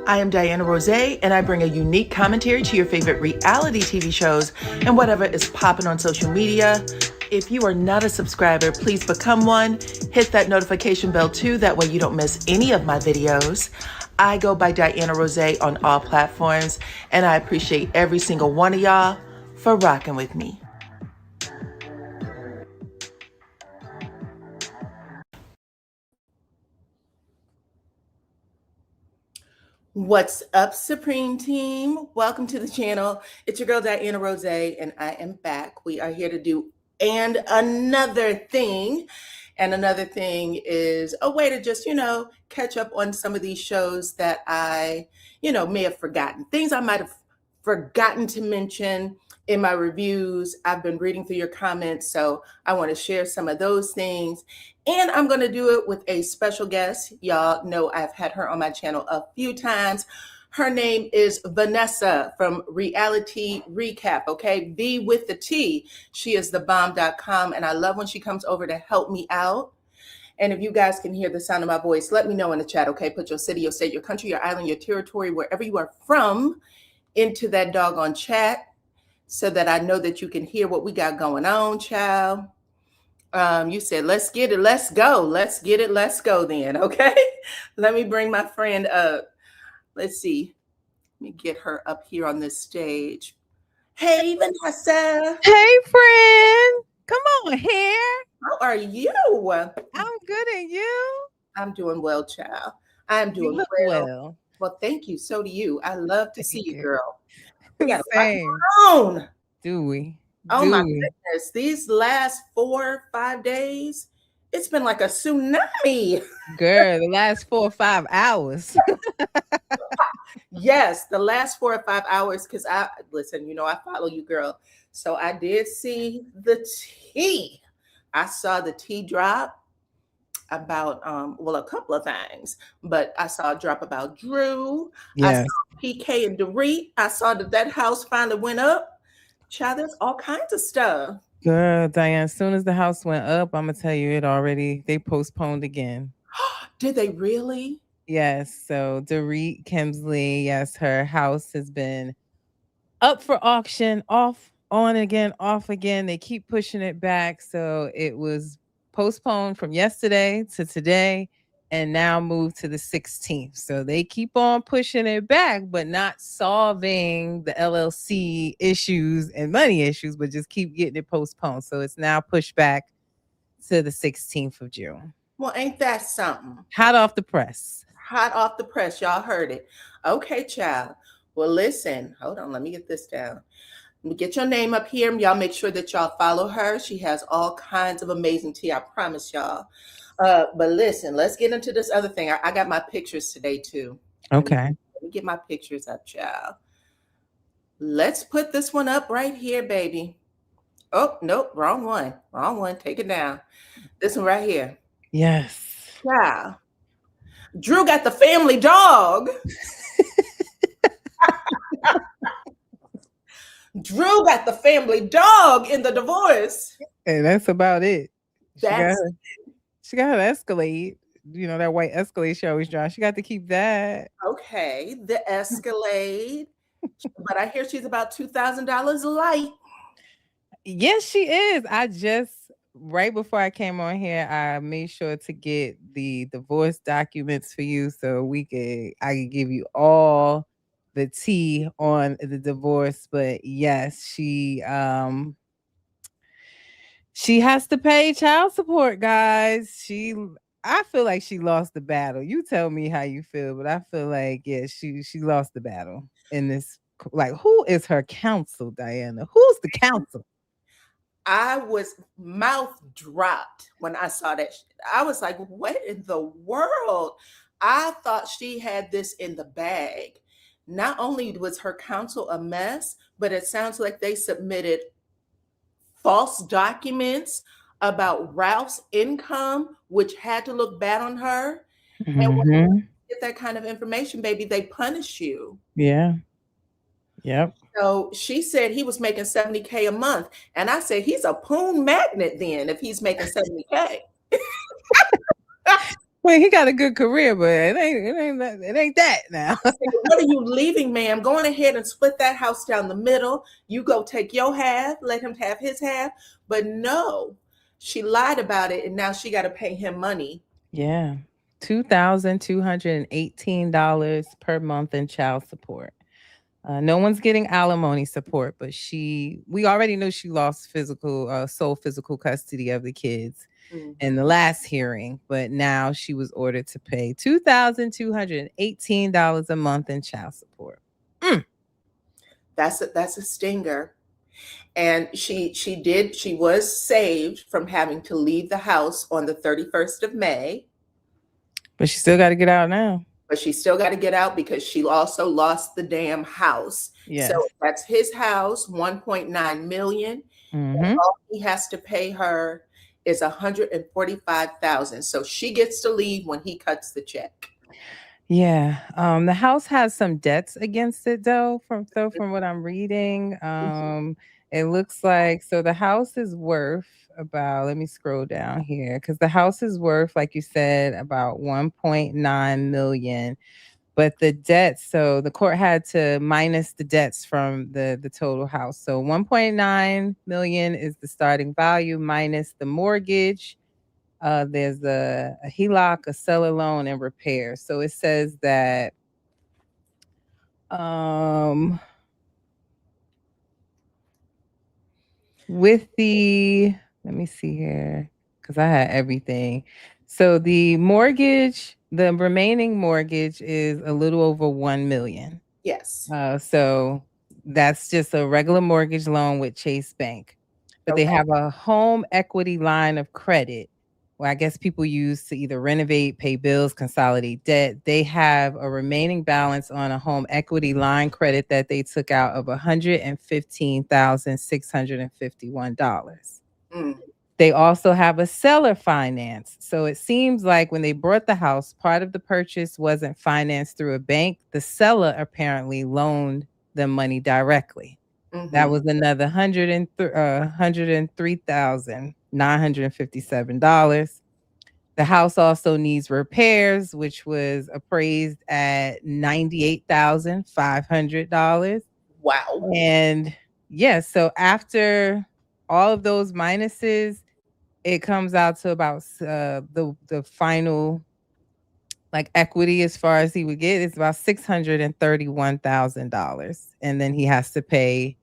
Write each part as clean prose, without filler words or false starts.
I am DYANAROZAY, and I bring a unique commentary to your favorite reality TV shows and whatever is popping on social media. If you are not a subscriber, please become one. Hit that notification bell too, that way you don't miss any of my videos. I go by DYANAROZAY on all platforms, and I appreciate every single one of y'all for rocking with me. What's up, Supreme Team? Welcome to the channel. It's your girl, DYANAROZAY, and I am back. We are here to do and another thing. And another thing is a way to just, catch up on some of these shows that I, may have forgotten. Things I might have forgotten to mention in my reviews. I've been reading through your comments, so I want to share some of those things. And I'm going to do it with a special guest. Y'all know I've had her on my channel a few times. Her name is Vanessa from Reality Recap, okay? V with the T. She is thebomb.com, and I love when she comes over to help me out. And if you guys can hear the sound of my voice, let me know in the chat, okay? Put your city, your state, your country, your island, your territory, wherever you are from, into that doggone chat so that I know that you can hear what we got going on, child. You said, let's get it, let's go. Let's get it, let's go then, okay? Let me bring my friend up. Let's see. Let me get her up here on this stage. Hey, Vanessa. Hey, friend. Come on here. How are you? I'm good, and you? I'm doing well, child. I'm doing well. Well, thank you. So do you. I love to see you, girl. We got a lot on. Do we? Oh my goodness. These last 4 or 5 days, it's been like a tsunami. Girl, the last 4 or 5 hours. Yes, the last 4 or 5 hours, because I follow you, girl. So I did see the tea. I saw the tea drop about a couple of things, but I saw a drop about Drew. Yes. I saw PK and Dorit. I saw that house finally went up. Child, there's all kinds of stuff. Girl, Diane, as soon as the house went up, I'm gonna tell you they postponed again. Did they really? Yes. So Dorit Kemsley, yes, her house has been up for auction, off, on again, off again. They keep pushing it back. So it was postponed from yesterday to today and now moved to the 16th. So they keep on pushing it back, but not solving the LLC issues and money issues, but just keep getting it postponed. So it's now pushed back to the 16th of June. Well, ain't that something? Hot off the press. Hot off the press. Y'all heard it. Okay, child. Well, listen, hold on. Let me get this down. Let me get your name up here. Y'all make sure that y'all follow her. She has all kinds of amazing tea. I promise y'all. But listen, let's get into this other thing. I got my pictures today too. Okay. Let me get my pictures up, child. Let's put this one up right here, baby. Oh, nope, wrong one. Wrong one. Take it down. This one right here. Yes. Child. Drew got the family dog. Drew got the family dog in the divorce. And that's about it. She got her Escalade, that white Escalade she always drives. She got to keep that. Okay, the Escalade. But I hear she's about $2,000 light. Yes, she is. Right before I came on here, I made sure to get the divorce documents for you so I could give you all the tea on the divorce. But yes, she has to pay child support, guys. I feel like she lost the battle. You tell me how you feel, but I feel like, yeah, she lost the battle in this. Like, who is her counsel, Diana? Who's the counsel? I was mouth dropped when I saw that. I was like, what in the world? I thought she had this in the bag. Not only was her counsel a mess, but it sounds like they submitted false documents about Ralph's income, which had to look bad on her. Mm-hmm. And when you get that kind of information, baby, they punish you. Yeah. Yep. So she said he was making $70K a month. And I said, he's a poon magnet then if he's making $70K. Well, he got a good career, but it ain't that now. What are you leaving, ma'am? Go on ahead and split that house down the middle. You go take your half, let him have his half. But no, she lied about it, and now she got to pay him money. Yeah. $2,218 per month in child support. No one's getting alimony support, but we already knew she lost sole physical custody of the kids in the last hearing, but now she was ordered to pay $2,218 a month in child support. That's a stinger. And she was saved from having to leave the house on the 31st of May. But she still got to get out now. But she still got to get out because she also lost the damn house. Yes. So that's his house, 1.9 million. And all he has to pay her is 145,000. So she gets to leave when he cuts the check. Yeah. The house has some debts against it though, from what I'm reading. It looks like, so the house is worth about, let me scroll down here, because the house is worth, like you said, about 1.9 million. But the debts, so the court had to minus the debts from the total house. So 1.9 million is the starting value minus the mortgage. There's a HELOC, a seller loan, and repairs. So it says that with the, let me see here, because I had everything. So the mortgage, the remaining mortgage is a little over 1 million. Yes. So that's just a regular mortgage loan with Chase Bank. But they have a home equity line of credit, where I guess people use to either renovate, pay bills, consolidate debt. They have a remaining balance on a home equity line credit that they took out of $115,651. They also have a seller finance. So it seems like when they bought the house, part of the purchase wasn't financed through a bank. The seller apparently loaned them money directly. That was another $103,957. The house also needs repairs, which was appraised at $98,500. Wow. And yeah, so after all of those minuses, it comes out to about the final like equity as far as he would get is about $631,000, and then he has to pay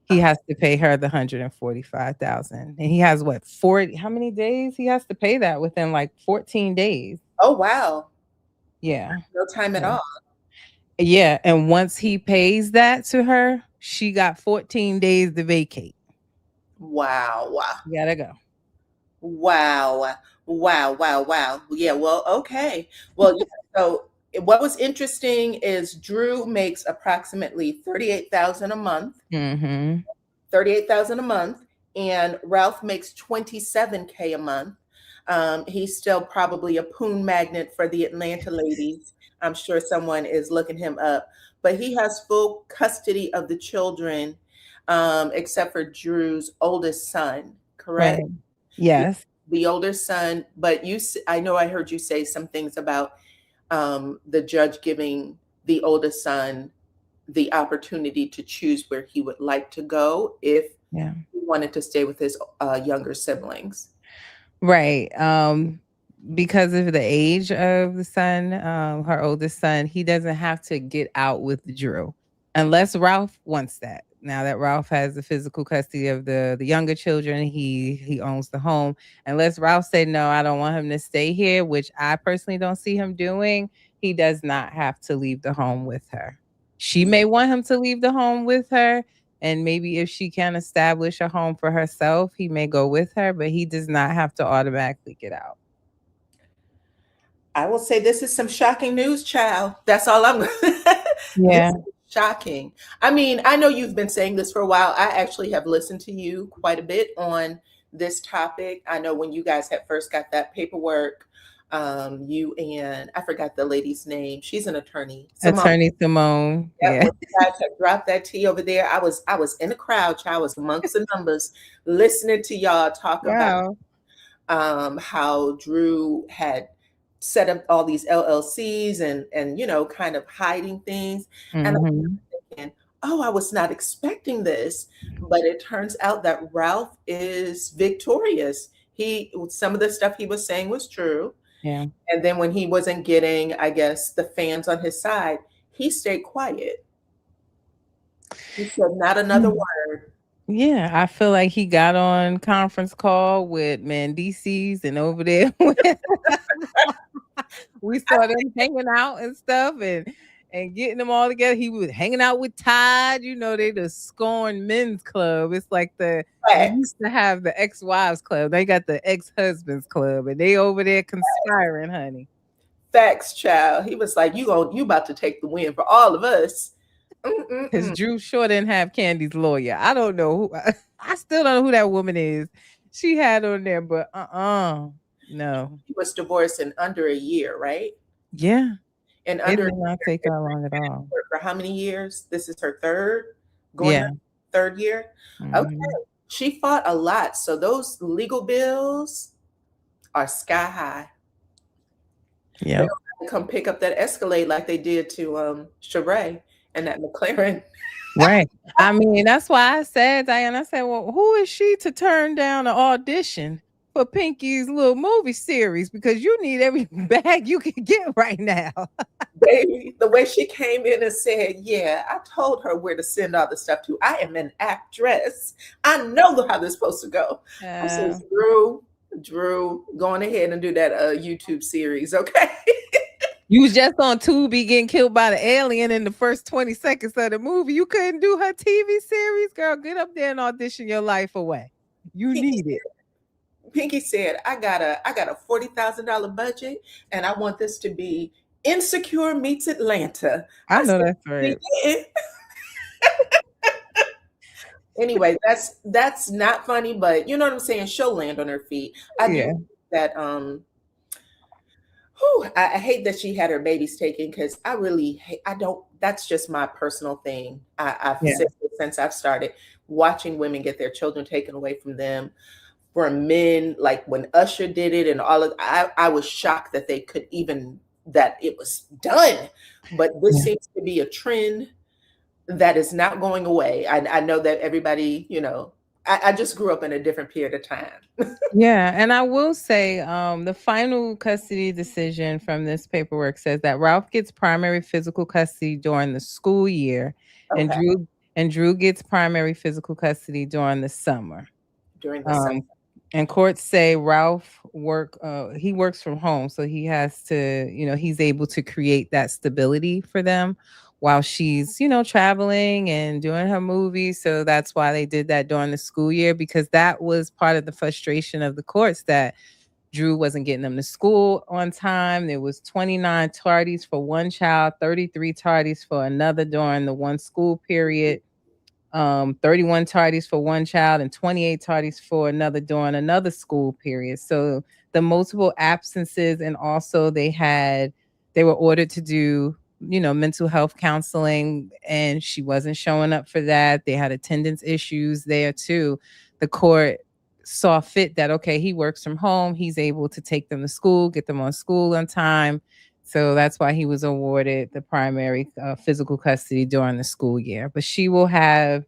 her the $145,000, and he has what, 40? How many days he has to pay that? Within like 14 days. Oh wow. Yeah. No time at all. Yeah, and once he pays that to her, she got 14 days to vacate. Wow. You gotta go. Wow. Yeah, well, okay. Well, so what was interesting is Drew makes approximately $38,000 a month. 38,000 a month, and Ralph makes $27K a month. He's still probably a poon magnet for the Atlanta ladies. I'm sure someone is looking him up, but he has full custody of the children, except for Drew's oldest son, correct? Right. Yes. The older son, but I know I heard you say some things about the judge giving the oldest son the opportunity to choose where he would like to go if he wanted to stay with his younger siblings. Right. Because of the age of the son, her oldest son, he doesn't have to get out with Drew unless Ralph wants that. Now that Ralph has the physical custody of the younger children, he owns the home. Unless Ralph said, no, I don't want him to stay here, which I personally don't see him doing, he does not have to leave the home with her. She may want him to leave the home with her, and maybe if she can establish a home for herself, he may go with her, but he does not have to automatically get out. I will say this is some shocking news, child. That's all I'm Yeah. Shocking. I mean, I know you've been saying this for a while. I actually have listened to you quite a bit on this topic. I know when you guys had first got that paperwork, you and I forgot the lady's name. She's an attorney. Attorney Simone. Yeah. When you guys had dropped that tea over there, I was in the crowd. I was amongst the numbers listening to y'all talk about how Drew had set up all these LLCs and kind of hiding things. And I'm Mhm. thinking, oh, I was not expecting this, but it turns out that Ralph is victorious. Some of the stuff he was saying was true. Yeah. And then when he wasn't getting, I guess, the fans on his side, he stayed quiet. He said not another Mm. word. Yeah, I feel like he got on conference call with Mendices and over there with we saw them hanging out and stuff and getting them all together. He was hanging out with Todd. You know, they the Scorn Men's Club. It's like we Facts, used to have the ex-wives club. They got the ex-husbands club, and they over there conspiring, honey. facts, child. He was like, you about to take the win for all of us. Because Mm-mm-mm. Drew sure didn't have Candy's lawyer. I don't know who. I still don't know who that woman is. She had on there, but no. He was divorced in under a year, right? Yeah, And it under a did not take year, that long at all. for how many years? This is her third, going Yeah. on third year. Okay, Mhm. she fought a lot, so those legal bills are sky high. They Yep. don't have to come pick up that Escalade like they did to Sheree and that McLaren. Right. I mean, that's why I said, Diana, I said, well, who is she to turn down an audition for Pinky's little movie series? Because you need every bag you can get right now. Baby, the way she came in and said, yeah, I told her where to send all the stuff to. I am an actress. I know how this is supposed to go. I said, Drew, going ahead and do that YouTube series, okay? You was just on Tubi getting killed by the alien in the first 20 seconds of the movie. You couldn't do her TV series, girl. Get up there and audition your life away. You Pinky, need it. Pinky said, I got a $40,000 budget, and I want this to be Insecure meets Atlanta. I I know said, that's right. yeah. Anyway, that's not funny, but you know what I'm saying? She'll land on her feet. I do Yeah. that I hate that she had her babies taken because I really I don't that's just my personal thing. I've Yeah. said it since I've started watching women get their children taken away from them. For men, like when Usher did it and all of I was shocked that they could even that it was done. But this Yeah. seems to be a trend that is not going away. I know that everybody, I just grew up in a different period of time. Yeah, and I will say, the final custody decision from this paperwork says that Ralph gets primary physical custody during the school year, and Okay, Drew gets primary physical custody during the summer. during the summer. Um, and courts say Ralph he works from home, so he has to, he's able to create that stability for them while she's, traveling and doing her movies. So that's why they did that during the school year, because that was part of the frustration of the courts, that Drew wasn't getting them to school on time. There was 29 tardies for one child, 33 tardies for another during the one school period. 31 tardies for one child and 28 tardies for another during another school period. So the multiple absences, and also they were ordered to do, mental health counseling, and she wasn't showing up for that. They had attendance issues there too. The court saw fit that, okay, he works from home, he's able to take them to school, get them on school on time. So that's why he was awarded the primary physical custody during the school year. But she will have,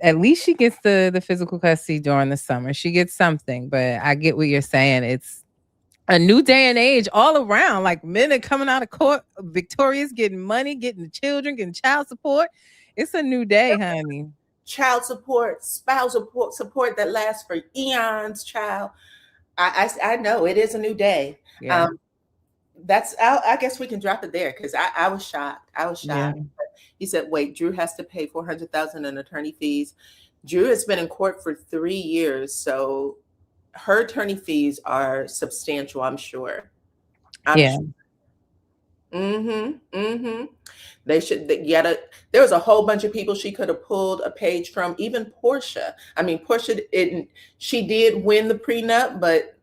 at least she gets the physical custody during the summer. She gets something, but I get what you're saying. It's a new day and age all around. Like, men are coming out of court victorious, getting money, getting the children, getting child support. It's a new day, honey. Child support, spouse support that lasts for eons, child. I know it is a new day. Yeah. I guess we can drop it there because I was shocked. I was Yeah. shocked. He said, "Wait, Drew has to pay 400,000 in attorney fees." Drew has been in court for 3 years, so her attorney fees are substantial. I'm sure. I'm Yeah. sure. Mm-hmm. They should get a. There was a whole bunch of people she could have pulled a page from. Even Portia. I mean, Portia. She did win the prenup, but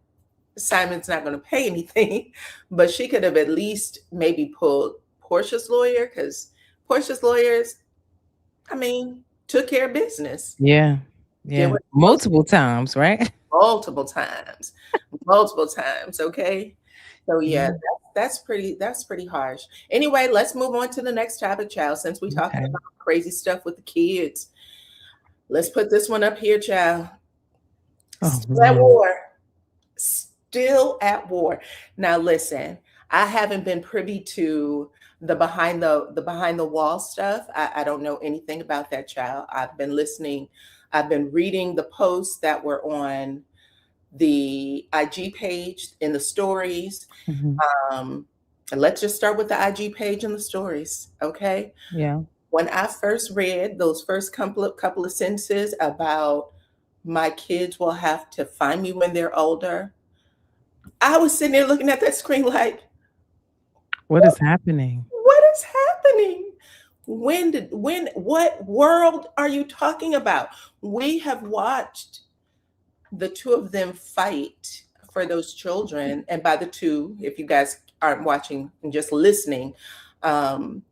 Simon's not going to pay anything. But she could have at least maybe pulled Portia's lawyer, because Portia's lawyers, I mean, took care of business. Yeah. Did Yeah. what Multiple times, right? multiple times, multiple times. Okay. So yeah, Yeah. that's pretty harsh. Anyway, let's move on to the next topic, child. Since we talking Okay. about crazy stuff with the kids, let's put this one up here, child. Oh Still at man. war. Still at war. Now listen, I haven't been privy to the behind the wall stuff. I don't know anything about that, child. I've been listening, I've been reading the posts that were on the IG page in the stories. Mhm. And let's just start with the IG page and the stories, okay? Yeah. When I first read those first couple of sentences about my kids will have to find me when they're older, I was sitting there looking at that screen like, What is happening? what is happening? What world are you talking about? We have watched the two of them fight for those children. And by the two, if you guys aren't watching and just listening, um,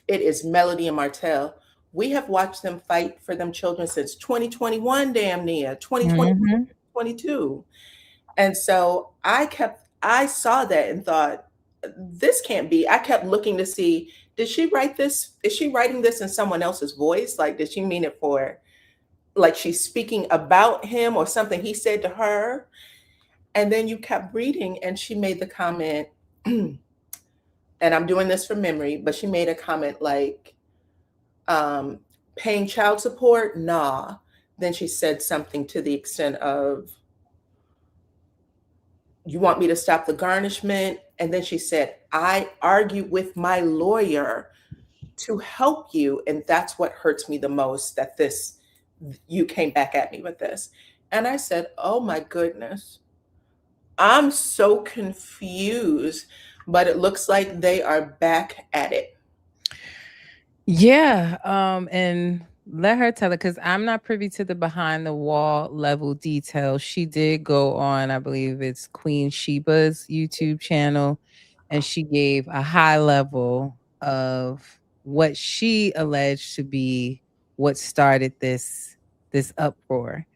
it is Melody and Martell. We have watched them fight for them children since 2021, damn near 2020, Mhm. 22. And so I saw that and thought, this can't be. I kept looking to see, did she write this? Is she writing this in someone else's voice? Like, did she mean it for, like, she's speaking about him or something he said to her? And then you kept reading, and she made the comment, and I'm doing this from memory, but she made a comment like, um, paying child support? Nah. Then she said something to the extent of, you want me to stop the garnishment? And then she said, I argued with my lawyer to help you. And that's what hurts me the most, that you came back at me with this. And I said, oh my goodness, I'm so confused, but it looks like they are back at it. Yeah, and let her tell it because I'm not privy to the behind the wall level details. She did go on, I believe it's Queen Sheba's YouTube channel, and she gave a high level of what she alleged to be what started this uproar.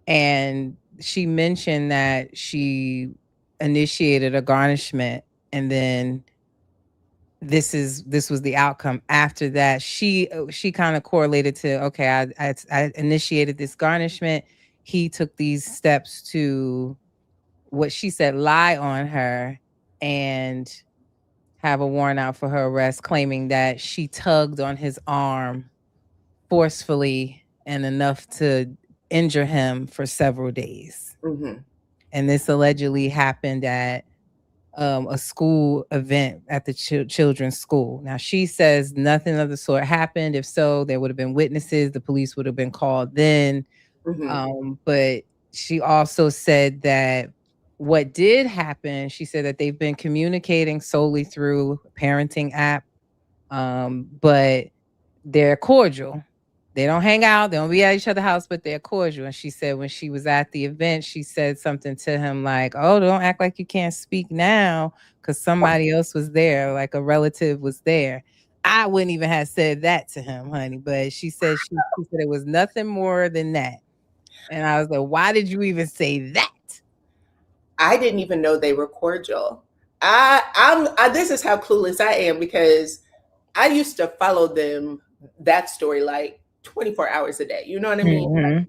And she mentioned that she initiated a garnishment, and then this was the outcome. After that, she kind of correlated to, okay, I initiated this garnishment. He took these steps to, what she said, lie on her and have a warrant out for her arrest, claiming that she tugged on his arm forcefully and enough to injure him for several days. Mhm. And this allegedly happened at a school event at the children's school. Now, she says nothing of the sort happened. If so, there would have been witnesses. The police would have been called then. Mhm. But she also said that what did happen, she said that they've been communicating solely through a parenting app, but they're cordial. They don't hang out, they don't be at each other's house, but they're cordial. And she said when she was at the event, she said something to him like, "Oh, don't act like you can't speak now," because somebody else was there, like a relative was there. I wouldn't even have said that to him, honey. But she said it was nothing more than that. And I was like, why did you even say that? I didn't even know they were cordial. This is how clueless I am, because I used to follow them, that story, like 24 hours a day. You know what I mean? Mhm.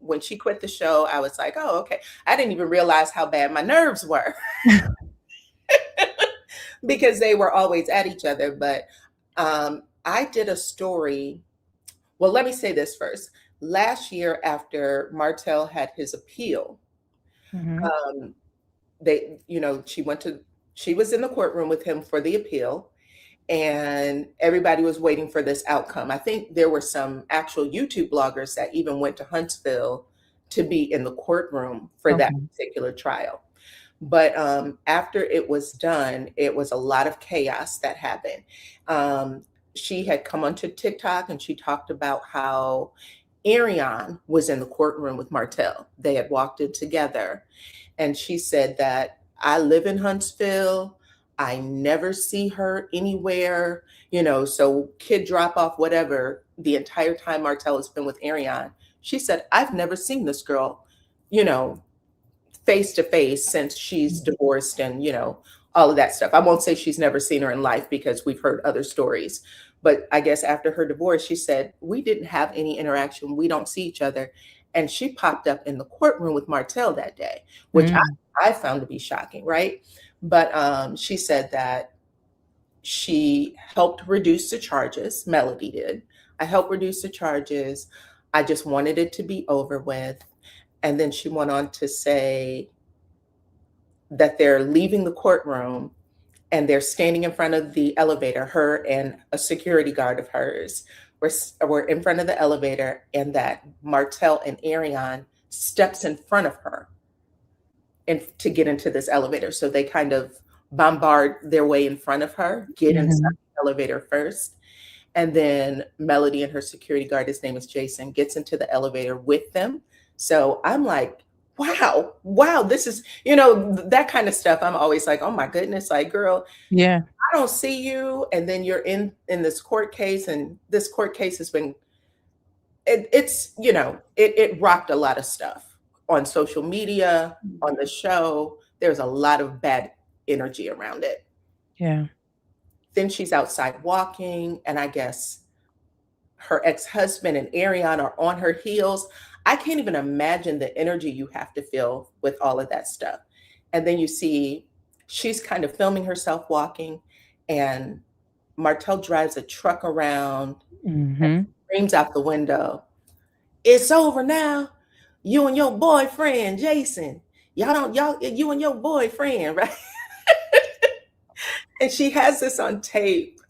When she quit the show, I was like, oh, okay. I didn't even realize how bad my nerves were because they were always at each other. But I did a story. Well, let me say this first. Last year, after Martell had his appeal, Mhm. um, she was in the courtroom with him for the appeal, and everybody was waiting for this outcome. I think there were some actual YouTube bloggers that even went to Huntsville to be in the courtroom for that Okay. particular trial. But after it was done, it was a lot of chaos that happened. Um, she had come onto TikTok and she talked about how Ariane was in the courtroom with Martell. They had walked in together, and she said that, I live in Huntsville. I never see her anywhere, so kid drop off, whatever, the entire time Martell has been with Ariane. She said, I've never seen this girl, you know, face to face since she's divorced and, all of that stuff. I won't say she's never seen her in life because we've heard other stories. But I guess after her divorce, she said, we didn't have any interaction. We don't see each other. And she popped up in the courtroom with Martell that day, which I found to be shocking, right? But she said that she helped reduce the charges. Melody did. I helped reduce the charges. I just wanted it to be over with. And then she went on to say that they're leaving the courtroom and they're standing in front of the elevator, her and a security guard of hers were in front of the elevator, and that Martell and Ariane steps in front of her and to get into this elevator. So they kind of bombard their way in front of her, get inside the elevator first. And then Melody and her security guard, his name is Jason, gets into the elevator with them. So I'm like, wow, this is, that kind of stuff. I'm always like, oh my goodness, like, girl, yeah, I don't see you. And then you're in this court case, and this court case has been, it rocked a lot of stuff on social media, on the show. There's a lot of bad energy around it. Yeah. Then she's outside walking, and I guess her ex-husband and Ariane are on her heels. I can't even imagine the energy you have to feel with all of that stuff. And then you see she's kind of filming herself walking, and Martell drives a truck around and screams out the window, "It's over now. You and your boyfriend, Jason. You and your boyfriend, right?" And she has this on tape.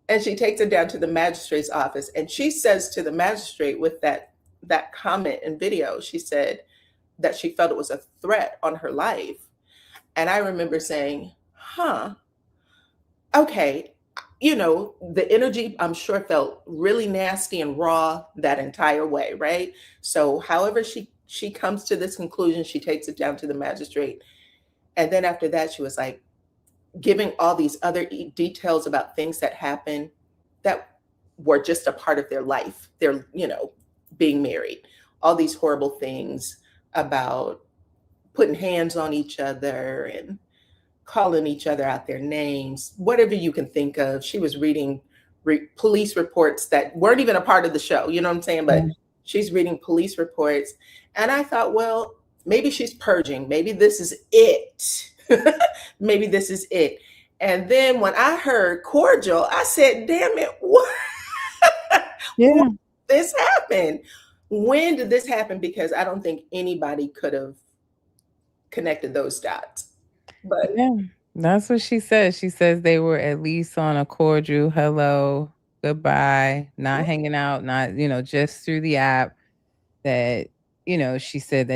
And she takes it down to the magistrate's office. And she says to the magistrate with that comment and video, she said that she felt it was a threat on her life. And I remember saying, okay, the energy, I'm sure, felt really nasty and raw that entire way, right? So however she comes to this conclusion, she takes it down to the magistrate. And then after that, she was like, giving all these other details about things that happened that were just a part of their life. They're, being married, all these horrible things about putting hands on each other and calling each other out their names, whatever you can think of. She was reading police reports that weren't even a part of the show, you know what I'm saying? But she's reading police reports. And I thought, well, maybe she's purging. Maybe this is it. Maybe this is it. And then when I heard cordial, I said, damn it, what? Yeah. When did this happen? When did this happen? Because I don't think anybody could have connected those dots. But yeah, that's what she says. She says they were at least on a cordial hello, goodbye, not hanging out, not, just through the app. That, she said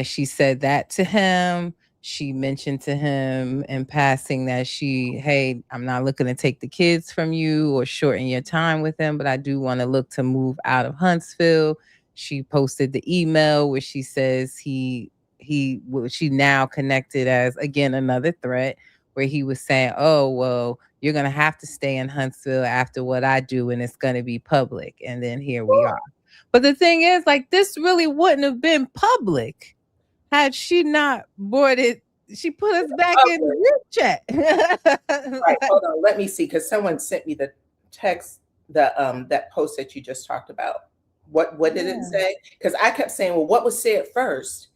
that to him. She mentioned to him in passing that hey, I'm not looking to take the kids from you or shorten your time with them, but I do want to look to move out of Huntsville. She posted the email where she says she now connected as, again, another threat, where he was saying, oh, well, you're going to have to stay in Huntsville after what I do, and it's going to be public. And then here we are. But the thing is, like, this really wouldn't have been public had she not brought it. She put us back in the group chat. Right, hold on, let me see, because someone sent me the text, that post that you just talked about. What did it say? Because I kept saying, well, what was said first?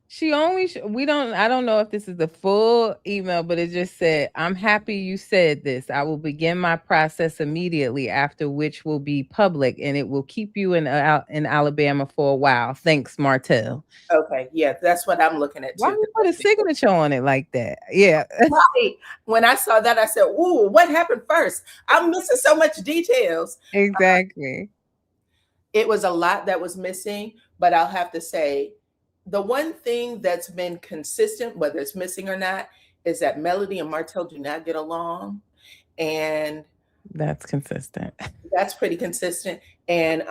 She only, I don't know if this is the full email, but it just said, I'm happy you said this. I will begin my process immediately, after which will be public, and it will keep you in Alabama for a while. Thanks, Martell. Okay, yeah, that's what I'm looking at too. Why would you put a signature on it like that? Yeah. Right. When I saw that, I said, ooh, what happened first? I'm missing so much details. Exactly. It was a lot that was missing, but I'll have to say, the one thing that's been consistent, whether it's missing or not, is that Melody and Martell do not get along. And that's consistent. That's pretty consistent. And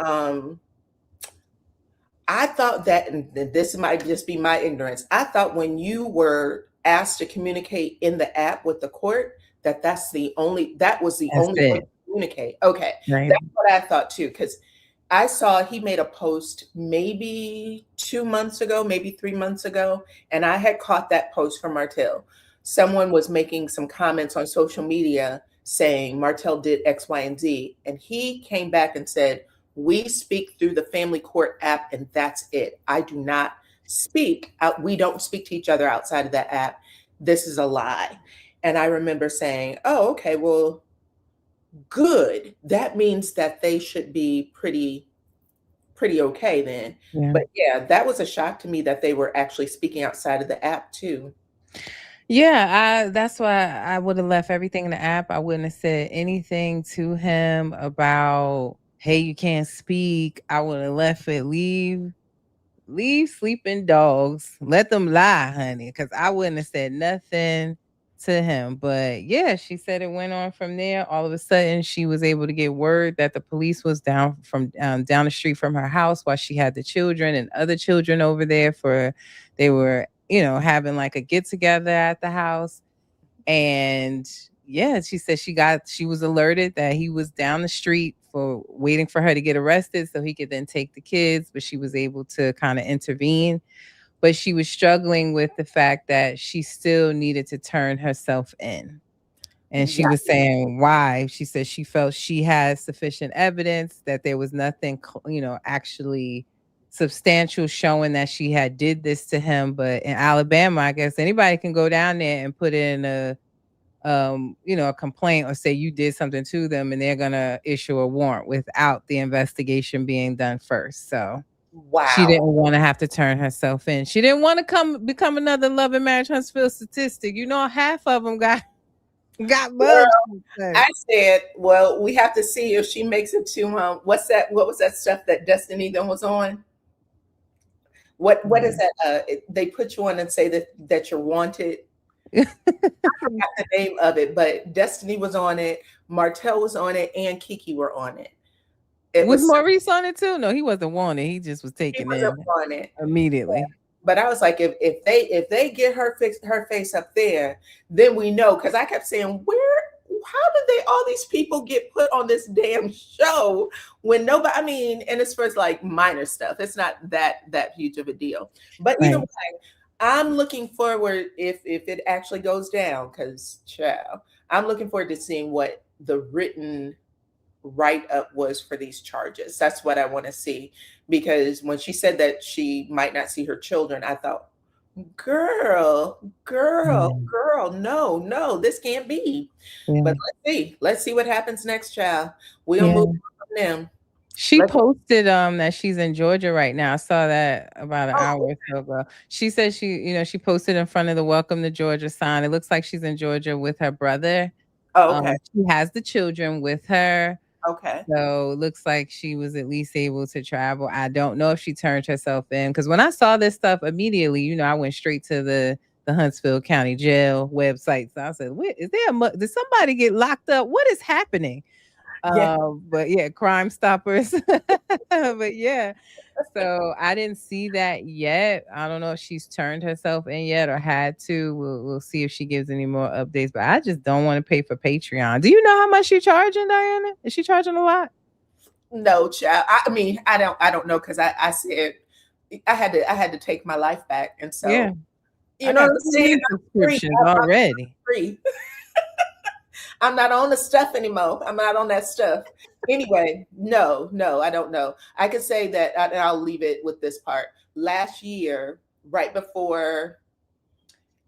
I thought that, and this might just be my ignorance, I thought when you were asked to communicate in the app with the court, that was the only way to communicate. Okay. Right. That's what I thought too, because I saw he made a post maybe 2 months ago, maybe 3 months ago, and I had caught that post from Martell. someone was making some comments on social media saying Martell did X, Y, and Z. And he came back and said, we speak through the family court app and that's it. I do not speak out. We don't speak to each other outside of that app. This is a lie. And I remember saying, oh, okay, well, good. That means that they should be pretty okay then. Yeah. But yeah, that was a shock to me that they were actually speaking outside of the app too. Yeah, that's why I would have left everything in the app. I wouldn't have said anything to him about, hey, you can't speak. I would have left it. Leave sleeping dogs. Let them lie, honey. Because I wouldn't have said nothing to him. But yeah, she said it went on from there. All of a sudden, she was able to get word that the police was down the street from her house while she had the children and other children over there they were, having like a get together at the house. And yeah, she said she was alerted that he was down the street for waiting for her to get arrested so he could then take the kids, but she was able to kind of intervene. But she was struggling with the fact that she still needed to turn herself in. And she was saying why. She said she felt she had sufficient evidence that there was nothing, actually substantial showing that she had did this to him. But in Alabama, I guess anybody can go down there and put in a complaint or say you did something to them, and they're gonna issue a warrant without the investigation being done first. So she didn't want to have to turn herself in. She didn't want to become another Love and Marriage Huntsville statistic. Half of them got bugged. I said, well, we have to see if she makes it to what was that stuff that Destiny then was on? What is that? They put you on and say that you're wanted. I forgot the name of it, but Destiny was on it, Martell was on it, and Kiki were on it. Was Maurice on it too? No, he wasn't wanted. He just was taken in immediately. Yeah. But I was like, if they get her face up there, then we know. Because I kept saying, how did all these people get put on this damn show when nobody? I mean, and it's for like minor stuff. It's not that huge of a deal. But either way, I'm looking forward if it actually goes down, because I'm looking forward to seeing what the written write-up was for these charges. That's what I want to see, because when she said that she might not see her children, I thought, girl, no, this can't be. Yeah. But let's see what happens next, child. We'll move on from them. She posted that she's in Georgia right now. I saw that about an hour or so ago. She said she posted in front of the Welcome to Georgia sign. It looks like she's in Georgia with her brother. Oh, okay. She has the children with her. Okay. So it looks like she was at least able to travel. I don't know if she turned herself in, because when I saw this stuff immediately, I went straight to the Huntsville County Jail website. So I said, "What is there? Did somebody get locked up? What is happening?" But yeah, Crime Stoppers. But yeah, so I didn't see that yet. I don't know if she's turned herself in yet or had to. We'll see if she gives any more updates. But I just don't want to pay for Patreon. Do you know how much she's charging, Diana? Is she charging a lot? No, child. I mean, I don't know, because I said I had to take my life back, and so you know what I'm saying. Subscriptions already. Free. I'm not on the stuff anymore. I'm not on that stuff. Anyway, no, I don't know. I can say that, and I'll leave it with this part. Last year, right before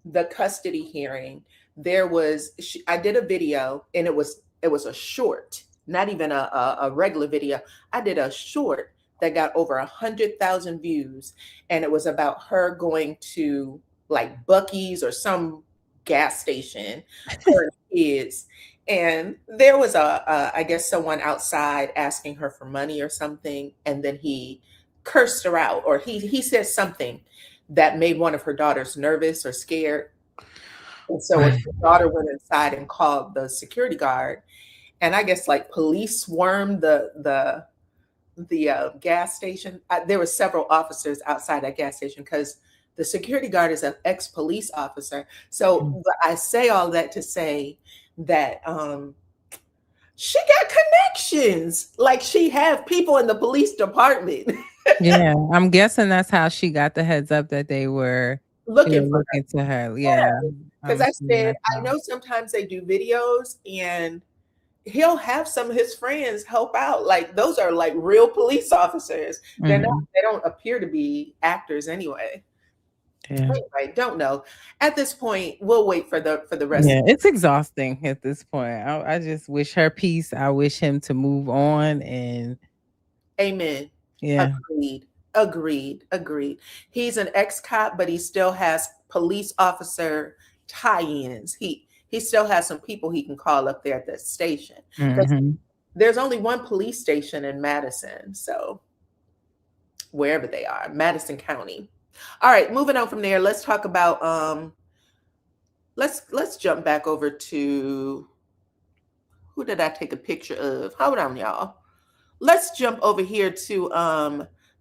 the custody hearing, I did a video, and it was a short, not even a regular video. I did a short that got over 100,000 views, and it was about her going to like Buc-ee's or some gas station for kids, and there was I guess someone outside asking her for money or something, and then he cursed her out, or he said something that made one of her daughters nervous or scared, and so her daughter went inside and called the security guard, and I guess like police swarmed the gas station. There were several officers outside that gas station, because the security guard is an ex-police officer. So I say all that to say that she got connections. Like, she have people in the police department. Yeah, I'm guessing that's how she got the heads up that they were looking You're for her. looking to her. Yeah, Yeah. because I'm I seeing said that I now. know sometimes they do videos and he'll have some of his friends help out. Like those are like real police officers. They're not. Mhm. They don't appear to be actors anyway. Yeah. Anyway, don't know. At this point, we'll wait for the rest. Yeah, it's exhausting at this point. I just wish her peace. I wish him to move on and Amen. yeah. Agreed. Agreed. Agreed. He's an ex-cop, but he still has police officer tie-ins. He still has some people he can call up there at the station because Mhm. there's only one police station in Madison, so wherever they are, Madison County. All right, moving on from there, let's talk about let's jump back over to who did I take a picture of? Hold on, y'all. Let's jump over here to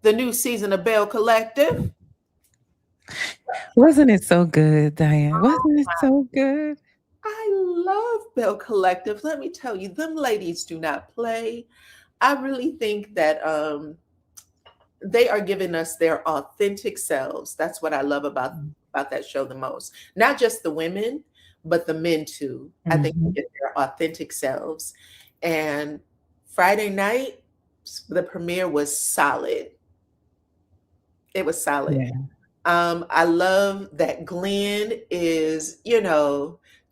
the new season of Belle Collective. Wasn't it so good, Diane? Wasn't it so good? I love Belle Collective. Let me tell you, them ladies do not play. I really think that they are giving us their authentic selves. That's what I love about that show the most. Not just the women, but the men too. I think they Mhm. get their authentic selves. And Friday night, the premiere was solid. It was solid. Yeah. I love that Glenn is,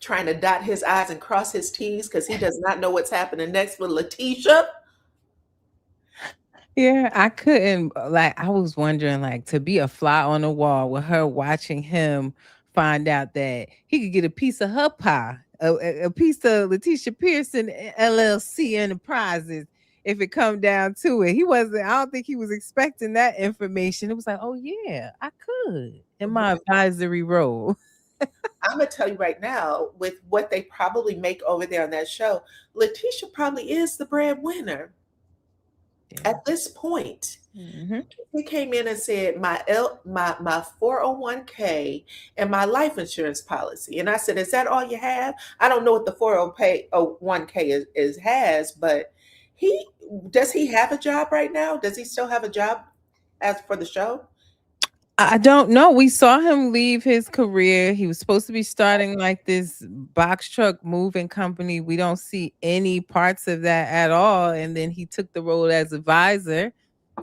trying to dot his I's and cross his T's because he does not know what's happening next with Letitia. Yeah, I couldn't like I was wondering like to be a fly on the wall with her watching him find out that he could get a piece of her pie, a piece of Letitia Pearson LLC Enterprises if it come down to it. He wasn't I don't think he was expecting that information. It was like, "Oh yeah, I could in my advisory role." I'm gonna tell you right now, with what they probably make over there on that show, Letitia probably is the breadwinner Yeah. at this point. Mhm. He came in and said my 401k and my life insurance policy, and I said, "Is that all you have?" I don't know what the 401k is has, but he does he have a job right now? Does he still have a job as for the show? I don't know. We saw him leave his career. He was supposed to be starting like this box truck moving company. We don't see any parts of that at all. And then he took the role as advisor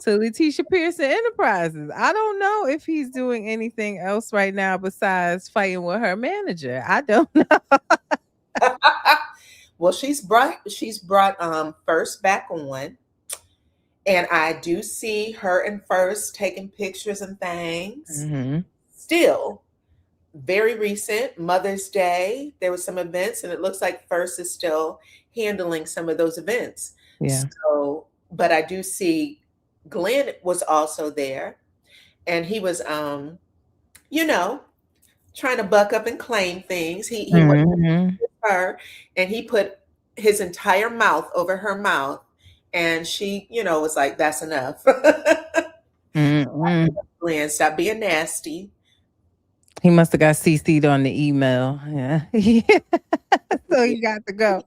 to Letitia Pearson Enterprises. I don't know if he's doing anything else right now besides fighting with her manager. I don't know. Well, she's brought First back on, and I do see her and First taking pictures and things. Mhm. Still, very recent Mother's Day, there was some events, and it looks like First is still handling some of those events. Yeah. So, but I do see Glenn was also there, and he was, you know, trying to buck up and claim things. He went Mhm. with her, and he put his entire mouth over her mouth, and she, was like, "That's enough." Mhm. Glenn, stop being nasty. He must have got CC'd on the email. Yeah. Yeah. So he got to go.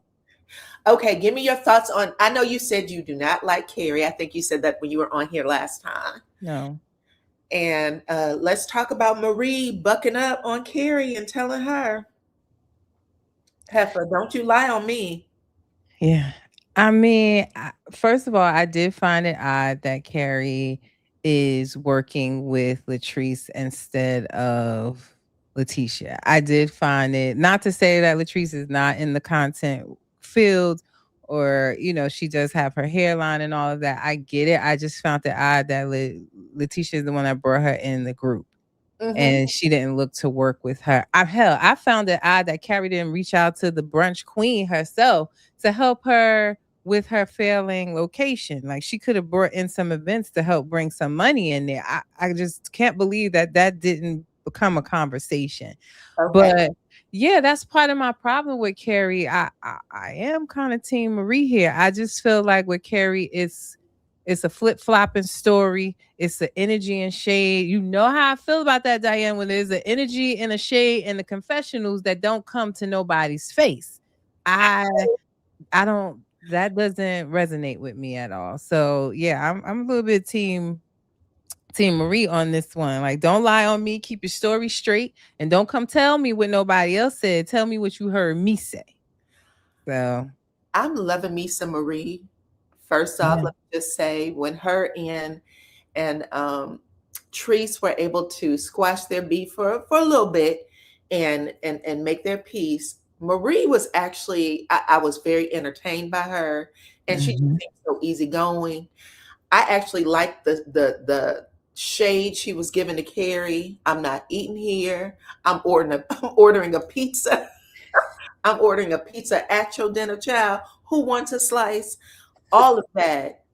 Okay, give me your thoughts on. I know you said you do not like Carrie. I think you said that when you were on here last time. No. And let's talk about Marie bucking up on Carrie and telling her, "Heifer, don't you lie on me." Yeah. I mean, first of all, I did find it odd that Carrie is working with Latrice instead of Letitia. I did find it not to say that Latrice is not in the content field or, she does have her hairline and all of that. I get it. I just found it odd that Letitia is the one that brought her in the group Hmm. and she didn't look to work with her. I found it odd that Carrie didn't reach out to the brunch queen herself to help her with her failing location. Like she could have brought in some events to help bring some money in there. I just can't believe that didn't become a conversation. Okay. But yeah, that's part of my problem with Carrie. I am kind of team Marie here. I just feel like with Carrie, it's a flip flopping story. It's the energy and shade. You know how I feel about that, Diane. When there's an energy and a shade and the confessionals that don't come to nobody's face, I I don't. That doesn't resonate with me at all. So yeah, I'm a little bit Team Marie on this one. Like, don't lie on me. Keep your story straight, and don't come tell me what nobody else said. Tell me what you heard me say. So I'm loving me some Marie. First off, yeah. let me just say when her and Treese were able to squash their beef for a little bit and make their peace. Marie was actually I was very entertained by her, and she just Mhm. seemed so easygoing. I actually liked the shade she was giving to Carrie. I'm not eating here. I'm ordering a pizza. I'm ordering a pizza at your dinner, child. Who wants a slice? All of that.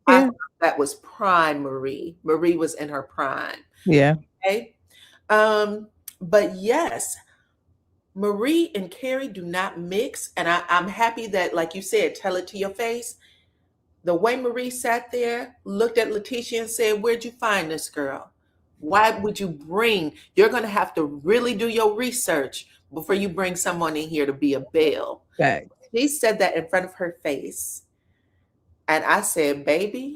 I Yeah. thought that was prime Marie. Marie was in her prime. Yeah. Okay. But yes, Marie and Carrie do not mix. And I'm happy that, like you said, tell it to your face. The way Marie sat there, looked at Letitia and said, "Where'd you find this girl? Why would you bring? You're going to have to really do your research before you bring someone in here to be a Belle." Fact. She said that in front of her face. And I said, "Baby,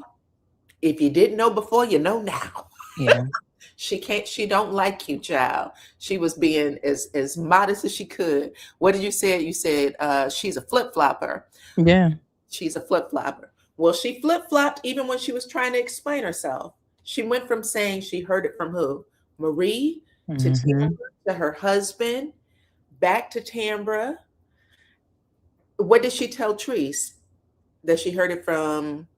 if you didn't know before, you know now." Yeah. She don't like you, child. She was being as modest as she could. What did you say? You said she's a flip-flopper. Yeah. She's a flip-flopper. Well, she flip-flopped even when she was trying to explain herself. She went from saying she heard it from who? Marie, to Mhm. Tambra, to her husband, back to Tambra. What did she tell Treese? That she heard it from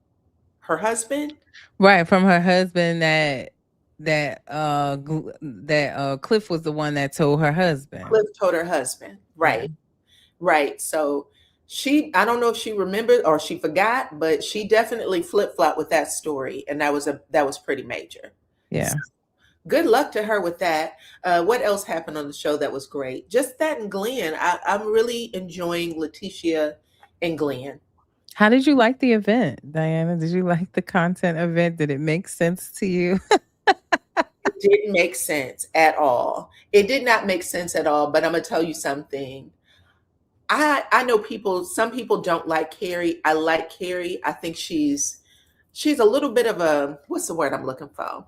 her husband? Right, from her husband that Cliff was the one that told her husband. Cliff told her husband. Yeah. Right. Right. So I don't know if she remembered or she forgot, but she definitely flip-flopped with that story. And that was pretty major. So Yeah. good luck to her with that. What else happened on the show that was great? Just that and Glenn. I'm really enjoying Letitia and Glenn. How did you like the event, Diana? Did you like the content event? Did it make sense to you? It didn't make sense at all. It did not make sense at all, but I'm gonna tell you something. I know some people don't like Carrie. I like Carrie. I think she's a little bit of a, what's the word I'm looking for?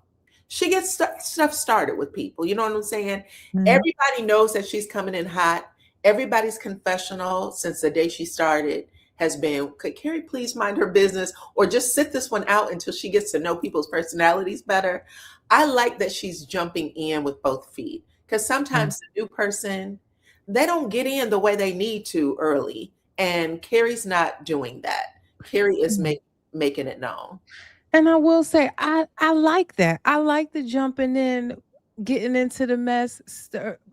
She gets stuff started with people. You know what I'm saying? Mhm. Everybody knows that she's coming in hot. Everybody's confessional since the day she started has been, could Carrie please mind her business or just sit this one out until she gets to know people's personalities better? I like that she's jumping in with both feet because Yeah. sometimes the new person, they don't get in the way they need to early. And Carrie's not doing that. Carrie is Yeah. making it known. And I will say, I like that. I like the jumping in, getting into the mess.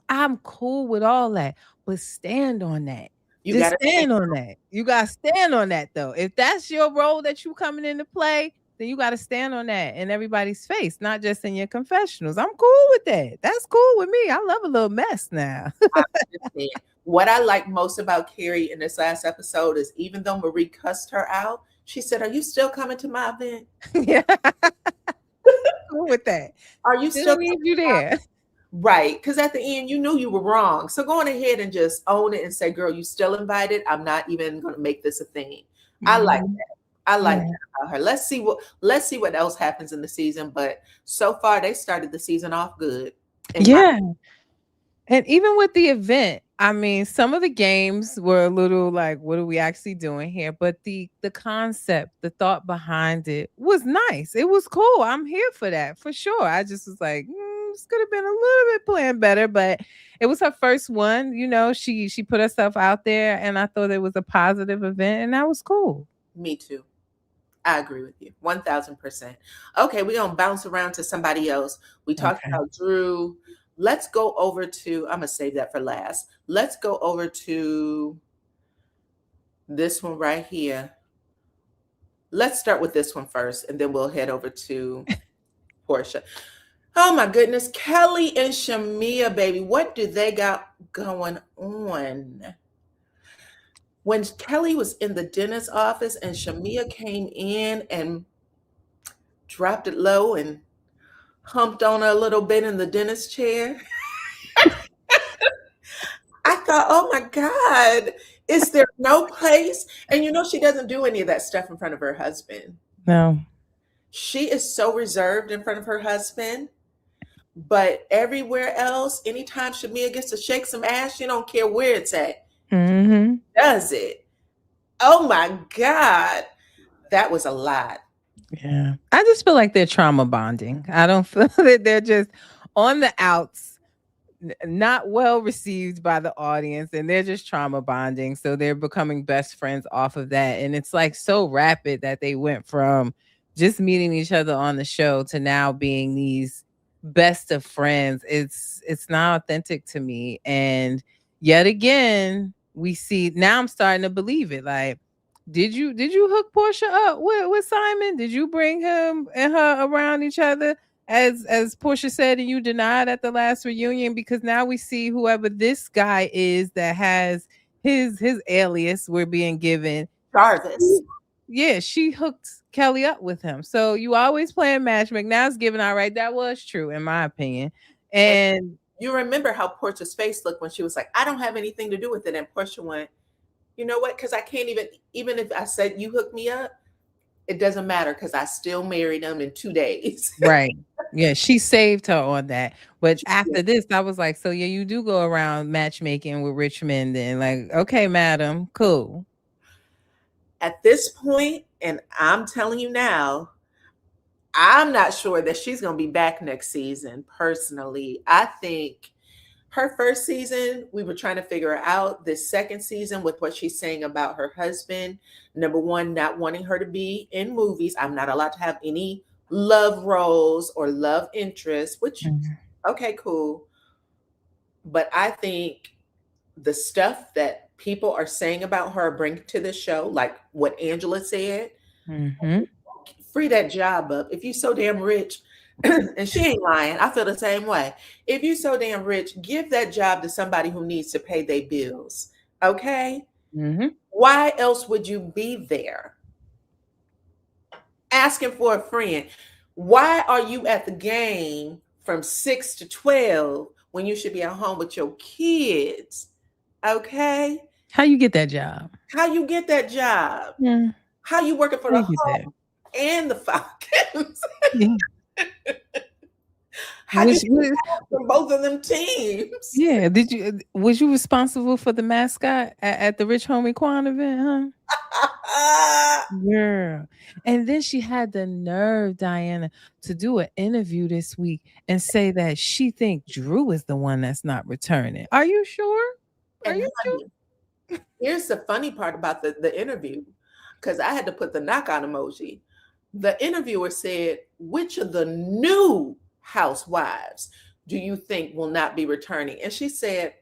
I'm cool with all that, but stand on that. You got Just to stand. stand on that. You gotta stand on that though. If that's your role that you coming into play, then you gotta stand on that in everybody's face, not just in your confessionals. I'm cool with that. That's cool with me. I love a little mess now. I understand. What I like most about Carrie in this last episode is even though Marie cussed her out, she said, "Are you still coming to my event? Yeah. Cool with that. Are you Still still need coming?" you there. Right. Because at the end, you knew you were wrong. So go on ahead and just own it and say, "Girl, you still invited. I'm not even going to make this a thing." I like Mhm. that. I like Yeah. that about her. Let's see what else happens in the season. But so far, they started the season off good. In my Yeah. And even with the event, I mean, some of the games were a little like, what are we actually doing here? But the concept, the thought behind it was nice. It was cool. I'm here for that for sure. I just was like, this could have been a little bit planned better, but it was her first one. She put herself out there, and I thought it was a positive event, and that was cool. Me too. I agree with you 1000%. Okay, we're going to bounce around to somebody else. We talked Okay. about Drew. Let's go over to, I'm going to save that for last. Let's go over to this one right here. Let's start with this one first, and then we'll head over to Portia. Oh my goodness, Kelly and Shamia, baby, what do they got going on? When Kelly was in the dentist's office and Shamia came in and dropped it low and humped on her a little bit in the dentist chair, I thought, oh my God, is there no place? And she doesn't do any of that stuff in front of her husband. No. She is so reserved in front of her husband, but everywhere else, anytime Shamia gets to shake some ass, she don't care where it's at. Mm-hmm. Does it? Oh my God. That was a lot. Yeah. I just feel like they're trauma bonding. I don't feel that they're just on the outs, not well received by the audience, and they're just trauma bonding. So they're becoming best friends off of that. And it's like so rapid that they went from just meeting each other on the show to now being these best of friends. It's not authentic to me. And yet again, we see now I'm starting to believe it. Like, did you hook Portia up with Simon? Did you bring him and her around each other? As Portia said, and you denied at the last reunion, because now we see whoever this guy is that has his alias we're being given. Jarvis. Yeah, she hooked Kelly up with him. So you always playing matchmaking. Now it's given all right. That was true in my opinion. And And you remember how Portia's face looked when she was like, I don't have anything to do with it. And Portia went, you know what? Because I can't even if I said you hooked me up, it doesn't matter because I still married him in 2 days. right. Yeah, she saved her on that. But after this, I was like, so yeah, you do go around matchmaking with rich men then. Like, okay, madam, cool. At this point, and I'm telling you now, I'm not sure that she's going to be back next season, personally. I think her first season, we were trying to figure out. This second season, with what she's saying about her husband, number one, not wanting her to be in movies. I'm not allowed to have any love roles or love interests, which, okay, cool. But I think the stuff that people are saying about her bring to the show, like what Angela said, free that job up. If you so damn rich, and she ain't lying, I feel the same way. If you so damn rich, give that job to somebody who needs to pay their bills. Okay? Why else would you be there? Asking for a friend. Why are you at the game from 6 to 12 when you should be at home with your kids? Okay? How you get that job? How you get that job? Yeah. How you working for How the you get that? Hawks and the Falcons? Yeah. How you Was, get was, from both of them teams? yeah. Was you responsible for the mascot at the Rich Homie Quan event, huh? Girl. And then she had the nerve, Dyana, to do an interview this week and say that she think Drew is the one that's not returning. Are you sure? Are And you sure? honey, here's the funny part about the interview, because I had to put the knockout emoji. The interviewer said, which of the new housewives do you think will not be returning? And she said,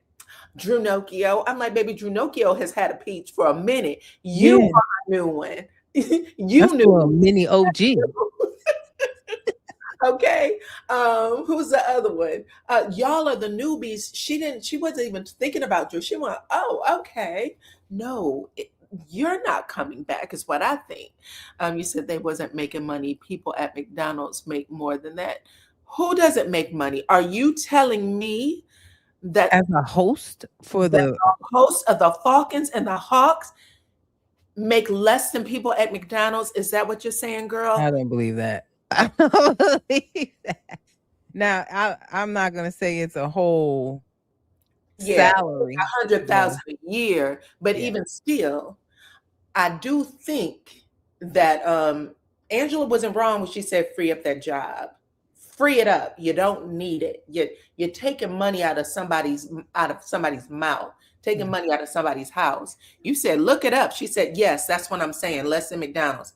Drew Nokio. I'm like, baby, Drew Nokio has had a peach for a minute. You Yeah. are a new one. You That's knew. for a mini OG. Okay. Who's the other one? Y'all are the newbies. She wasn't even thinking about Drew. She went, oh, okay. No, you're not coming back, is what I think. You said they wasn't making money. People at McDonald's make more than that. Who doesn't make money? Are you telling me that As a host for the hosts of the Falcons and the Hawks make less than people at McDonald's? Is that what you're saying, girl? I don't believe that. I don't believe that. Now, I'm not gonna say it's a whole salary. 100,000 a year, but Yeah. even still, I do think that Angela wasn't wrong when she said free up that job. Free it up. You don't need it. You're taking money out of somebody's mouth, taking money out of somebody's house. You said look it up. She said yes. That's what I'm saying. Less than McDonald's.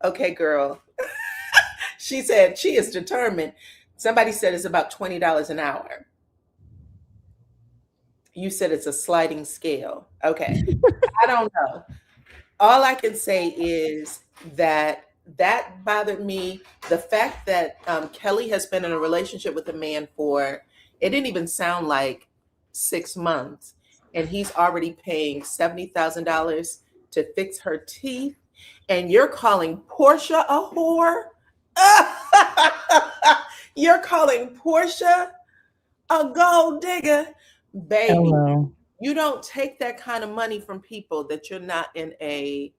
Okay, girl. She said she is determined. Somebody said it's about $20 an hour. You said it's a sliding scale. Okay. I don't know. All I can say is that bothered me. The fact that Kelly has been in a relationship with a man for, it didn't even sound like 6 months, and he's already paying $70,000 to fix her teeth, and you're calling Portia a whore? You're calling Portia a gold digger? Baby, Hello. you don't take that kind of money from people that you're not in a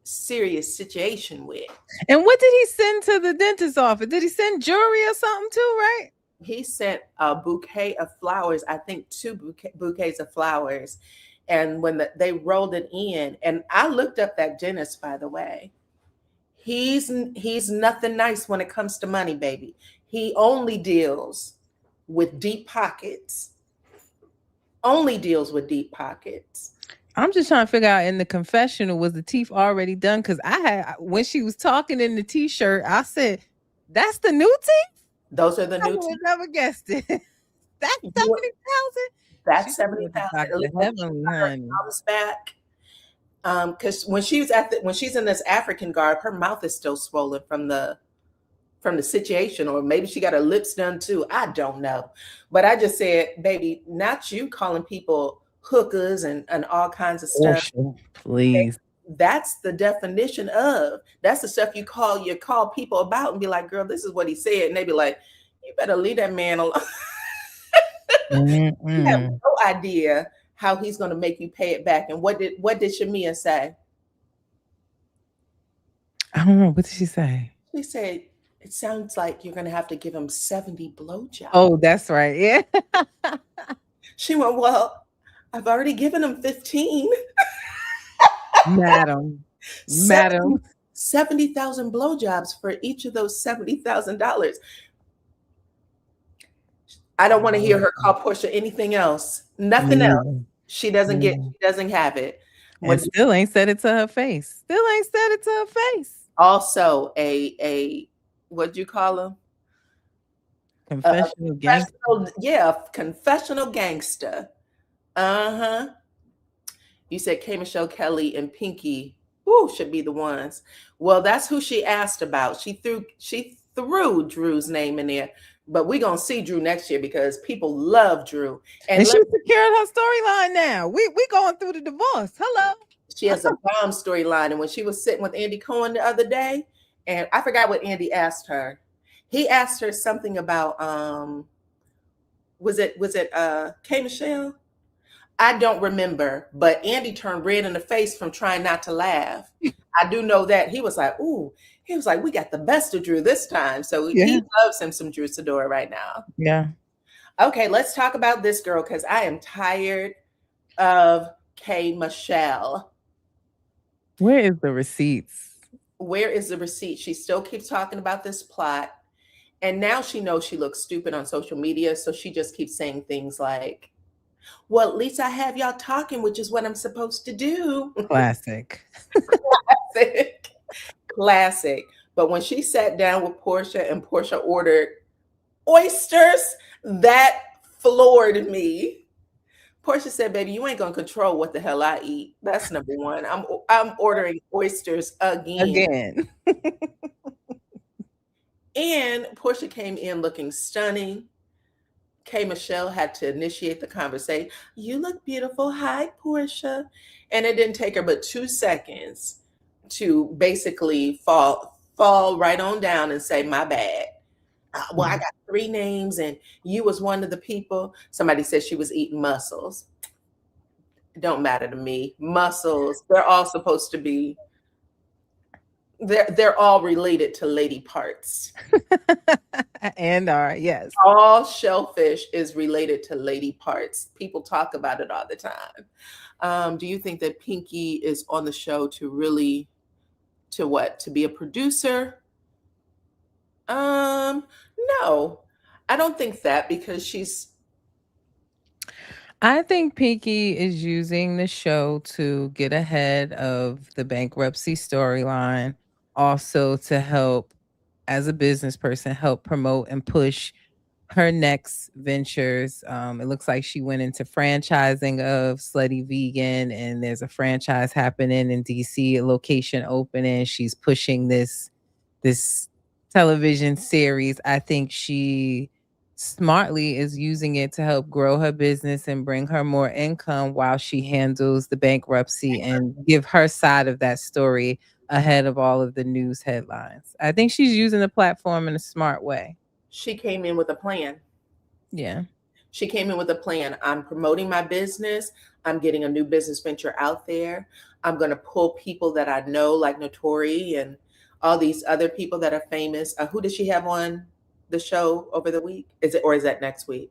serious situation with. And what did he send to the dentist's office? Did he send jewelry or something too, right? He sent a bouquet of flowers, I think two bouquets of flowers. And when they rolled it in, and I looked up that dentist, by the way, he's nothing nice when it comes to money, baby. He only deals with deep pockets. Only deals with deep pockets. I'm just trying to figure out in the confessional, was the teeth already done? Because I had, when she was talking in the t-shirt, I said, that's the new teeth? Those are the I new would teeth. have never guessed it. That's 70,000. That's 70,000. Heavenly, honey. Comes back. Because when she's when she's in this African garb, her mouth is still swollen from the situation, or maybe she got her lips done too. I don't know, but I just said, baby, not you calling people hookers and all kinds of stuff. Please. That's the definition of, that's the stuff you call people about and be like, girl, this is what he said, and they be like, you better leave that man alone. You have no idea how he's going to make you pay it back. And what did Shamia say? I don't know. What did she say? She said, it sounds like you're going to have to give him 70 blowjobs. Oh, that's right. Yeah. She went, well, I've already given him 15. Madam. 70,000 blowjobs for each of those $70,000. I don't want to hear her call Portia anything else. Nothing else. She doesn't get, she doesn't have it. And still ain't said it to her face. Also a what'd you call him? Confessional gangster. Yeah, confessional gangster. Uh-huh. You said K. Michelle Kelly and Pinky should be the ones. Well, that's who she asked about. She threw Drew's name in there. But we're going to see Drew next year because people love Drew. And she secured her storyline now. We going through the divorce. Hello. She has a bomb storyline. And when she was sitting with Andy Cohen the other day, and I forgot what Andy asked her. He asked her something about, was it K. Michelle? I don't remember. But Andy turned red in the face from trying not to laugh. I do know that. He was like, ooh. He was like, we got the best of Drew this time. So he loves him some Drew Sidora right now. Yeah. Okay, let's talk about this girl because I am tired of K. Michelle. Where is the receipts? Where is the receipt? She still keeps talking about this plot. And now she knows she looks stupid on social media. So she just keeps saying things like, well, at least I have y'all talking, which is what I'm supposed to do. Classic. Classic. But when she sat down with Portia and Portia ordered oysters, that floored me. Portia said, baby, you ain't gonna control what the hell I eat. That's number one. I'm ordering oysters again. And Portia came in looking stunning. K. Michelle had to initiate the conversation. You look beautiful. Hi, Portia. And it didn't take her but 2 seconds to basically fall right on down and say, my bad. Well, I got 3 names and you was one of the people. Somebody said she was eating mussels. It don't matter to me. Mussels, they're all supposed to be, they're all related to lady parts. And yes. All shellfish is related to lady parts. People talk about it all the time. Do you think that Pinky is on the show to be a producer? No, I don't think that, because I think Pinky is using the show to get ahead of the bankruptcy storyline, also to help, as a business person, help promote and push her next ventures. It looks like she went into franchising of Slutty Vegan, and there's a franchise happening in DC, a location opening. She's pushing this television series. I think she smartly is using it to help grow her business and bring her more income while she handles the bankruptcy and give her side of that story ahead of all of the news headlines. I think she's using the platform in a smart way. She came in with a plan. Yeah. She came in with a plan. I'm promoting my business. I'm getting a new business venture out there. I'm going to pull people that I know, like Notori and all these other people that are famous. Who did she have on the show over the week? Is that next week?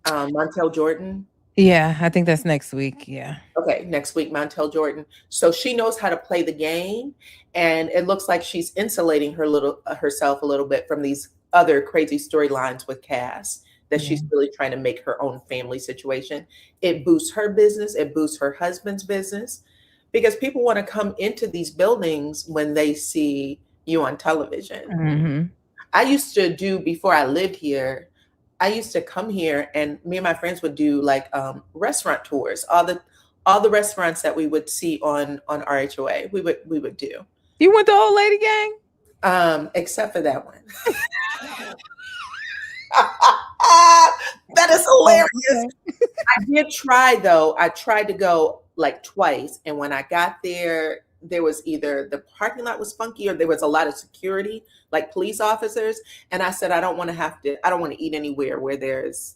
Martell Jordan. Yeah, I think that's next week. Yeah. Okay, next week, Montel Jordan. So she knows how to play the game, and it looks like she's insulating herself a little bit from these other crazy storylines with Cass. That Yeah. she's really trying to make her own family situation. It boosts her business. It boosts her husband's business, because people want to come into these buildings when they see you on television. Mm-hmm. I used to do, before I lived here, I used to come here and me and my friends would do like restaurant tours. All the restaurants that we would see on RHOA, we would do. You went the old lady gang? Except for that one. That is hilarious. Okay. I did try though. I tried to go like twice, and when I got there, there was either the parking lot was funky or there was a lot of security, like police officers. And I said, I don't want to eat anywhere where there's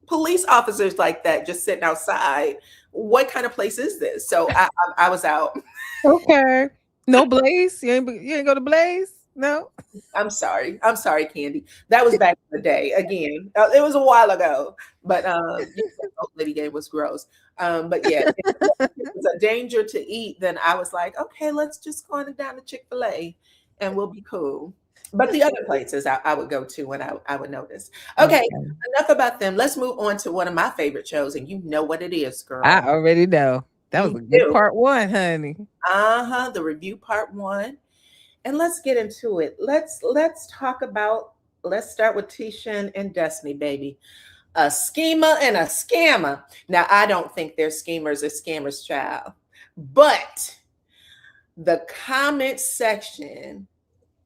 police officers like that just sitting outside. What kind of place is this? So I was out. Okay. No Blaze? You ain't go to Blaze? No. I'm sorry, Candy. That was back in the day. Again, it was a while ago. But lady game was gross. But yeah, if it was a danger to eat, then I was like, okay, let's just go on down to Chick-fil-A and we'll be cool. But the other places I would go to when I would notice. Okay, enough about them. Let's move on to one of my favorite shows, and you know what it is, girl. I already know. That was a good part one, honey. The review part one. And let's get into it. Let's start with Tisha and Destiny, baby. A schemer and a scammer. Now, I don't think they're schemers or scammers, child. But the comment section,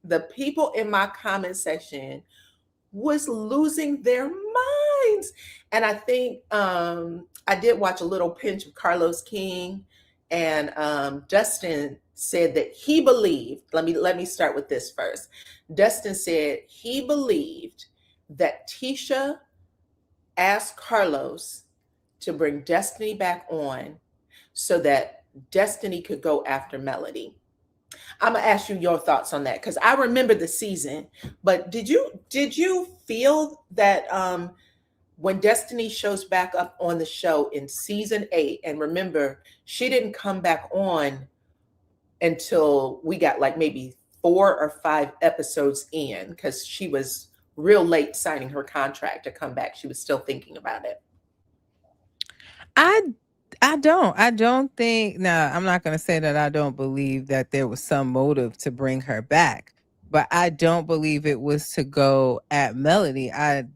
the people in my comment section was losing their minds. And I think I did watch a little pinch of Carlos King, and Dustin said that he believed, let me start with this first. Dustin said he believed that Tisha asked Carlos to bring Destiny back on so that Destiny could go after Melody. I'm gonna ask you your thoughts on that, because I remember the season, but did you feel that when Destiny shows back up on the show in season 8, and remember, she didn't come back on until we got like maybe 4 or 5 episodes in, because she was real late signing her contract to come back. She was still thinking about it. I don't think, now I'm not going to say that I don't believe that there was some motive to bring her back, but I don't believe it was to go at Melody. I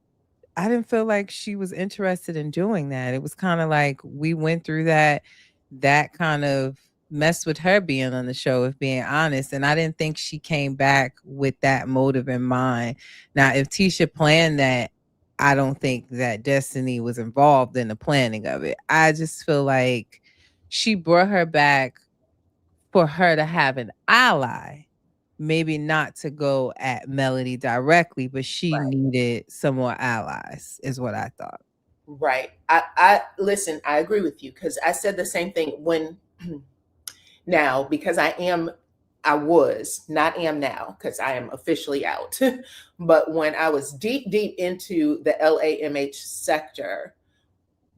didn't feel like she was interested in doing that. It was kind of like we went through that kind of messed with her being on the show, if being honest. And I didn't think she came back with that motive in mind. Now, if Tisha planned that, I don't think that Destiny was involved in the planning of it. I just feel like she brought her back for her to have an ally, maybe not to go at Melody directly, but she needed some more allies, is what I thought. Right. I listen, I agree with you, because I said the same thing when now, because I was, not am now, because I am officially out. But when I was deep into the LAMH sector,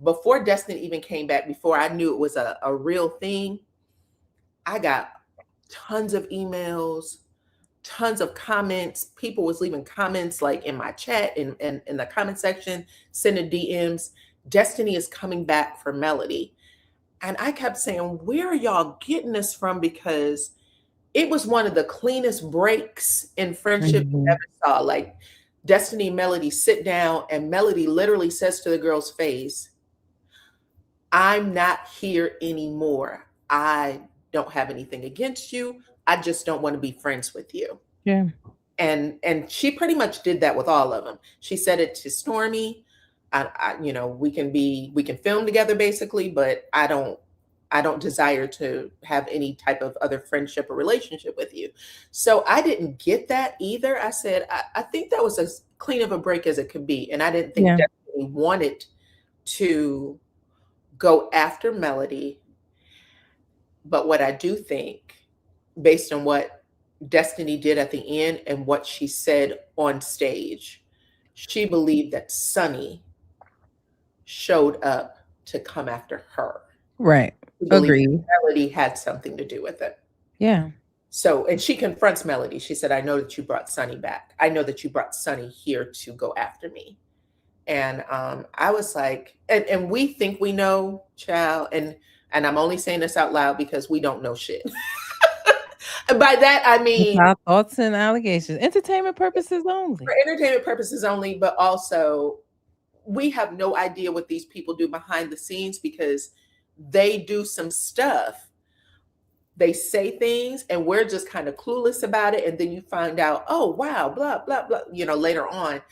before Destiny even came back, before I knew it was a real thing, I got tons of emails, tons of comments. People was leaving comments like in my chat, in the comment section, sending DMs. Destiny is coming back for Melody. And I kept saying, where are y'all getting this from? Because it was one of the cleanest breaks in friendship you ever saw. Like Destiny and Melody sit down, and Melody literally says to the girl's face, I'm not here anymore. I don't have anything against you. I just don't want to be friends with you. Yeah. And she pretty much did that with all of them. She said it to Stormy. We can film together basically, but I don't desire to have any type of other friendship or relationship with you. So I didn't get that either. I said, I think that was as clean of a break as it could be. And I didn't think Destiny Destiny wanted to go after Melody. But what I do think, based on what Destiny did at the end and what she said on stage, she believed that Sonny showed up to come after her. Right. She believed Agreed. Melody had something to do with it. Yeah. So, and she confronts Melody. She said, I know that you brought Sonny back. I know that you brought Sonny here to go after me. And I was like, and we think we know, child, and I'm only saying this out loud because we don't know shit. And by that I mean Without thoughts and allegations, entertainment purposes only. for entertainment purposes only, but also we have no idea what these people do behind the scenes, because they do some stuff. They say things and we're just kind of clueless about it. And then you find out, oh, wow, blah, blah, blah, later on.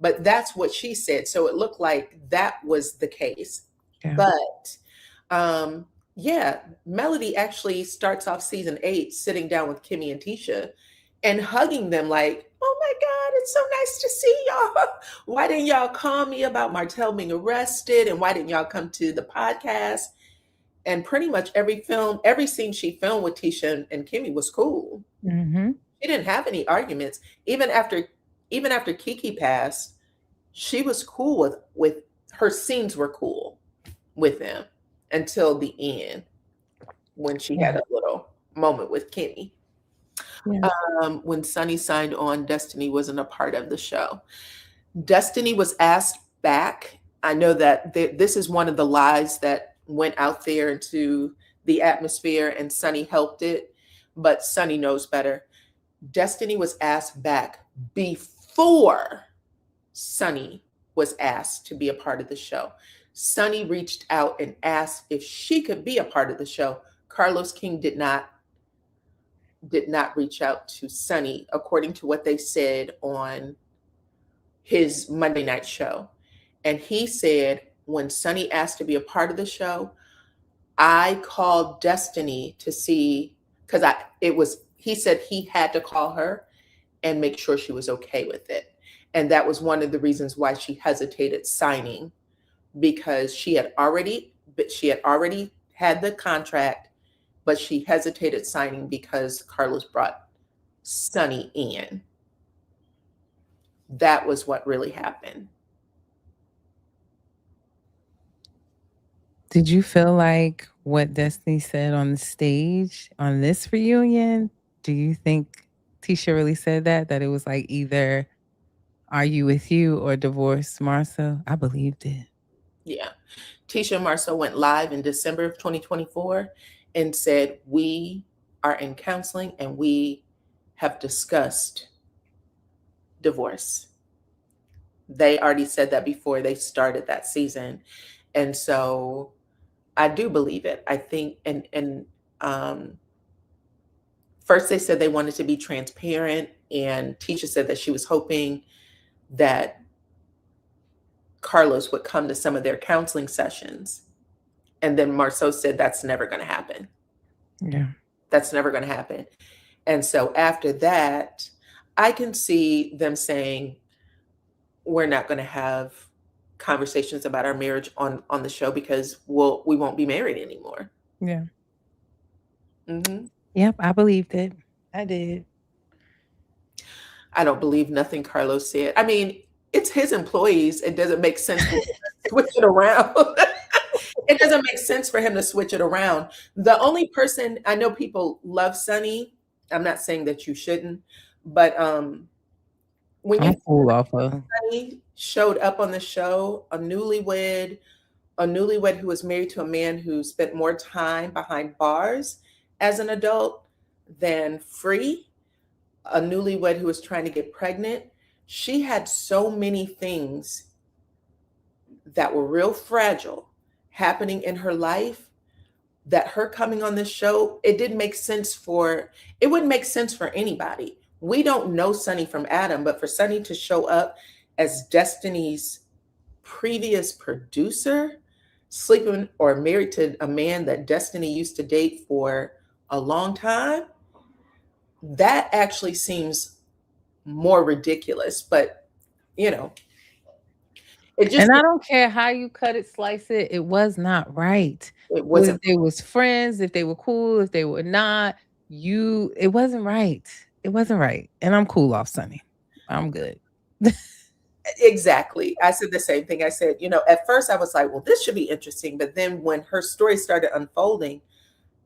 But that's what she said. So it looked like that was the case. Yeah. But yeah, Melody actually starts off season 8 sitting down with Kimmy and Tisha and hugging them like, oh my God, it's so nice to see y'all. Why didn't y'all call me about Martell being arrested? And why didn't y'all come to the podcast? And pretty much every scene she filmed with Tisha and Kimmy was cool. Mm-hmm. She didn't have any arguments. Even after Kiki passed, she was cool with her scenes were cool with them until the end, when she had a little moment with Kimmy. Yeah. When Sonny signed on, Destiny wasn't a part of the show. Destiny was asked back. I know that this is one of the lies that went out there into the atmosphere, and Sonny helped it, but Sonny knows better. Destiny was asked back before Sonny was asked to be a part of the show. Sonny reached out and asked if she could be a part of the show. Carlos King did not reach out to Sonny, according to what they said on his Monday night show. And he said, when Sonny asked to be a part of the show, I called Destiny to see, because he said he had to call her and make sure she was okay with it. And that was one of the reasons why she hesitated signing, because she had already had the contract, but she hesitated signing because Carlos brought Sonny in. That was what really happened. Did you feel like what Destiny said on the stage on this reunion? Do you think Tisha really said that it was like either are you with you or divorce Marcel? I believed it. Yeah. Tisha and Marcel went live in December of 2024 and said, we are in counseling and we have discussed divorce. They already said that before they started that season. And so I do believe it. I think, and first they said they wanted to be transparent, and Tisha said that she was hoping that Carlos would come to some of their counseling sessions. And then Marceau said, that's never going to happen. Yeah. That's never going to happen. And so after that, I can see them saying, we're not going to have conversations about our marriage on the show because we won't be married anymore. Yeah. Mm-hmm. Yep, I believed it. I did. I don't believe nothing Carlos said. I mean, it's his employees. It doesn't make sense to switch it around. It doesn't make sense for him to switch it around. The only person, I know people love Sonny. I'm not saying that you shouldn't, but when you cool off of Sonny showed up on the show, a newlywed who was married to a man who spent more time behind bars as an adult than free, a newlywed who was trying to get pregnant. She had so many things that were real fragile happening in her life that her coming on this show, it wouldn't make sense for anybody. We don't know Sonny from Adam, but for Sonny to show up as Destiny's previous producer, sleeping or married to a man that Destiny used to date for a long time, that actually seems more ridiculous. But, It just, And I don't care how you cut it, slice it, it was not right. it If wasn't. they was friends, if they were cool, if they were not, it wasn't right. It wasn't right. And I'm cool off Sunny. I'm good. Exactly. I said the same thing. I said, at first I was like, well, this should be interesting. But then when her story started unfolding,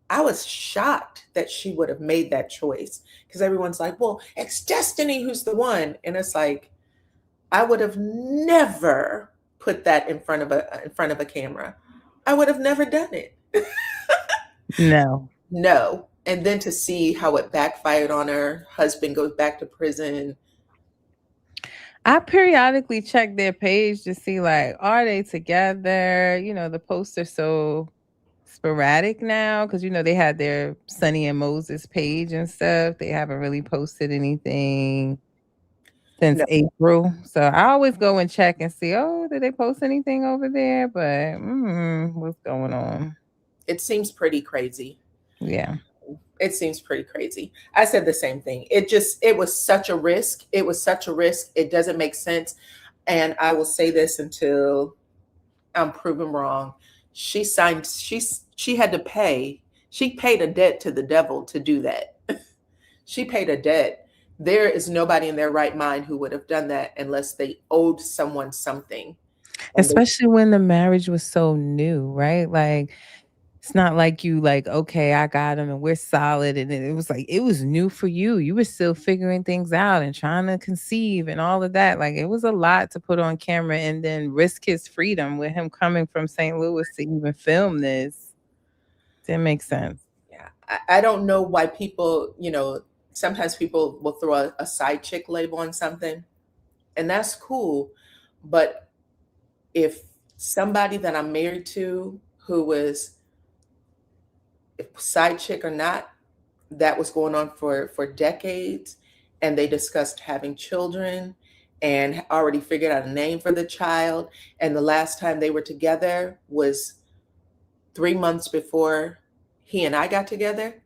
I was shocked that she would have made that choice, because everyone's like, well, it's Destiny who's the one. And it's like, I would have never put that in front of a camera. I would have never done it. No. No. And then to see how it backfired on her husband, goes back to prison. I periodically check their page to see, like, are they together? The posts are so sporadic now because they had their Sunny and Moses page and stuff. They haven't really posted anything since No, April. So I always go and check and see, oh, did they post anything over there? But what's going on? it seems pretty crazy. Yeah. It seems pretty crazy. I said the same thing. It was such a risk. It was such a risk. It doesn't make sense. And I will say this until I'm proven wrong. She had to pay. She paid a debt to the devil to do that. She paid a debt. There is nobody in their right mind who would have done that unless they owed someone something. Especially when the marriage was so new, right? Like, it's not like you like, okay, I got him and we're solid. And it was like, it was new for you. You were still figuring things out and trying to conceive and all of that. Like, it was a lot to put on camera and then risk his freedom with him coming from St. Louis to even film this. Didn't make sense. Yeah. I don't know why people, sometimes people will throw a side chick label on something, and that's cool. But if somebody that I'm married to, who was, if side chick or not, that was going on for decades, and they discussed having children and already figured out a name for the child, and the last time they were together was 3 months before he and I got together,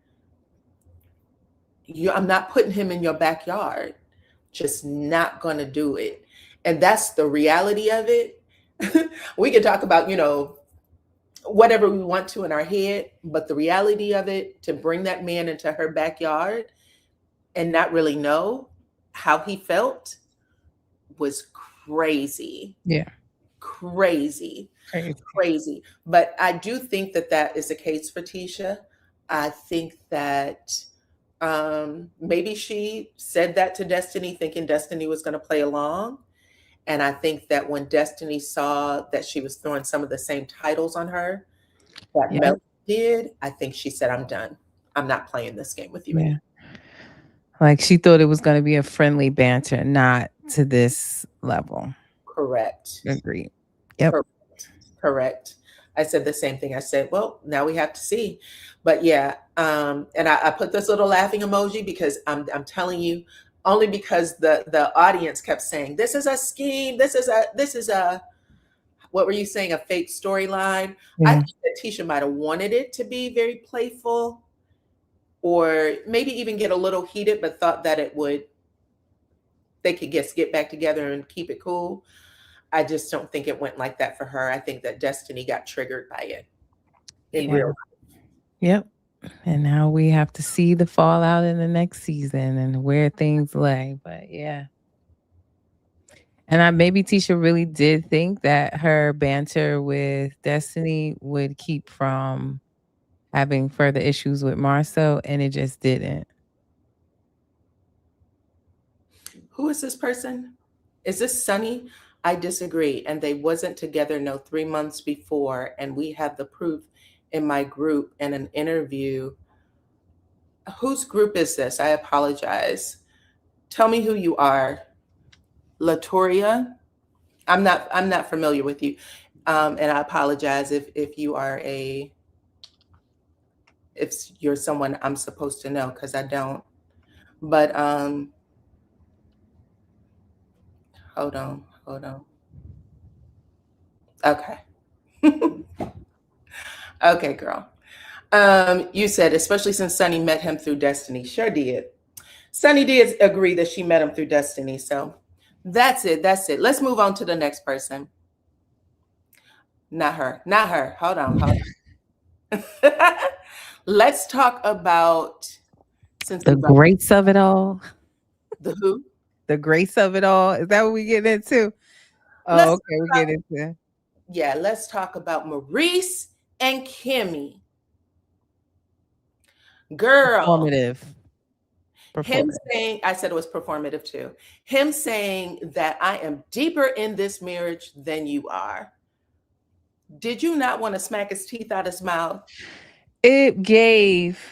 I'm not putting him in your backyard. Just not going to do it. And that's the reality of it. We can talk about, whatever we want to in our head, but the reality of it, to bring that man into her backyard and not really know how he felt, was crazy. Yeah. Crazy. But I do think that that is the case for Tisha. I think that maybe she said that to Destiny thinking Destiny was going to play along. And I think that when Destiny saw that she was throwing some of the same titles on her that Mel did, I think she said, I'm done. I'm not playing this game with you anymore. Like, she thought it was going to be a friendly banter, not to this level. Correct. Agreed. Yep. Correct. I said the same thing. I said, well, now we have to see. But yeah, and I put this little laughing emoji because I'm telling you, only because the audience kept saying, this is a scheme. This is a what were you saying? A fake storyline. Yeah. I think that Tisha might have wanted it to be very playful, or maybe even get a little heated, but thought that they could get back together and keep it cool. I just don't think it went like that for her. I think that Destiny got triggered by it in real life. Yep. And now we have to see the fallout in the next season and where things lay. But yeah. And maybe Tisha really did think that her banter with Destiny would keep from having further issues with Marcel, and it just didn't. Who is this person? Is this Sunny? I disagree. And they wasn't together 3 months before. And we have the proof in my group and an interview. Whose group is this? I apologize. Tell me who you are. Latoria? I'm not familiar with you. And I apologize if you're someone I'm supposed to know, because I don't. But hold on. Okay. Okay, girl. You said, especially since Sunny met him through Destiny. Sure did. Sunny did agree that she met him through Destiny. So that's it. Let's move on to the next person. Not her. Not her. Hold on. Hold on. Let's talk about, since The we brought grace of it all. the who. The grace of it all. Is that what we get into? Oh, Let's okay. We get into let's talk about Maurice and Kimmy. Girl, performative. him Performative. saying, I said it was performative too. Him saying that I am deeper in this marriage than you are. Did you not want to smack his teeth out his mouth? It gave,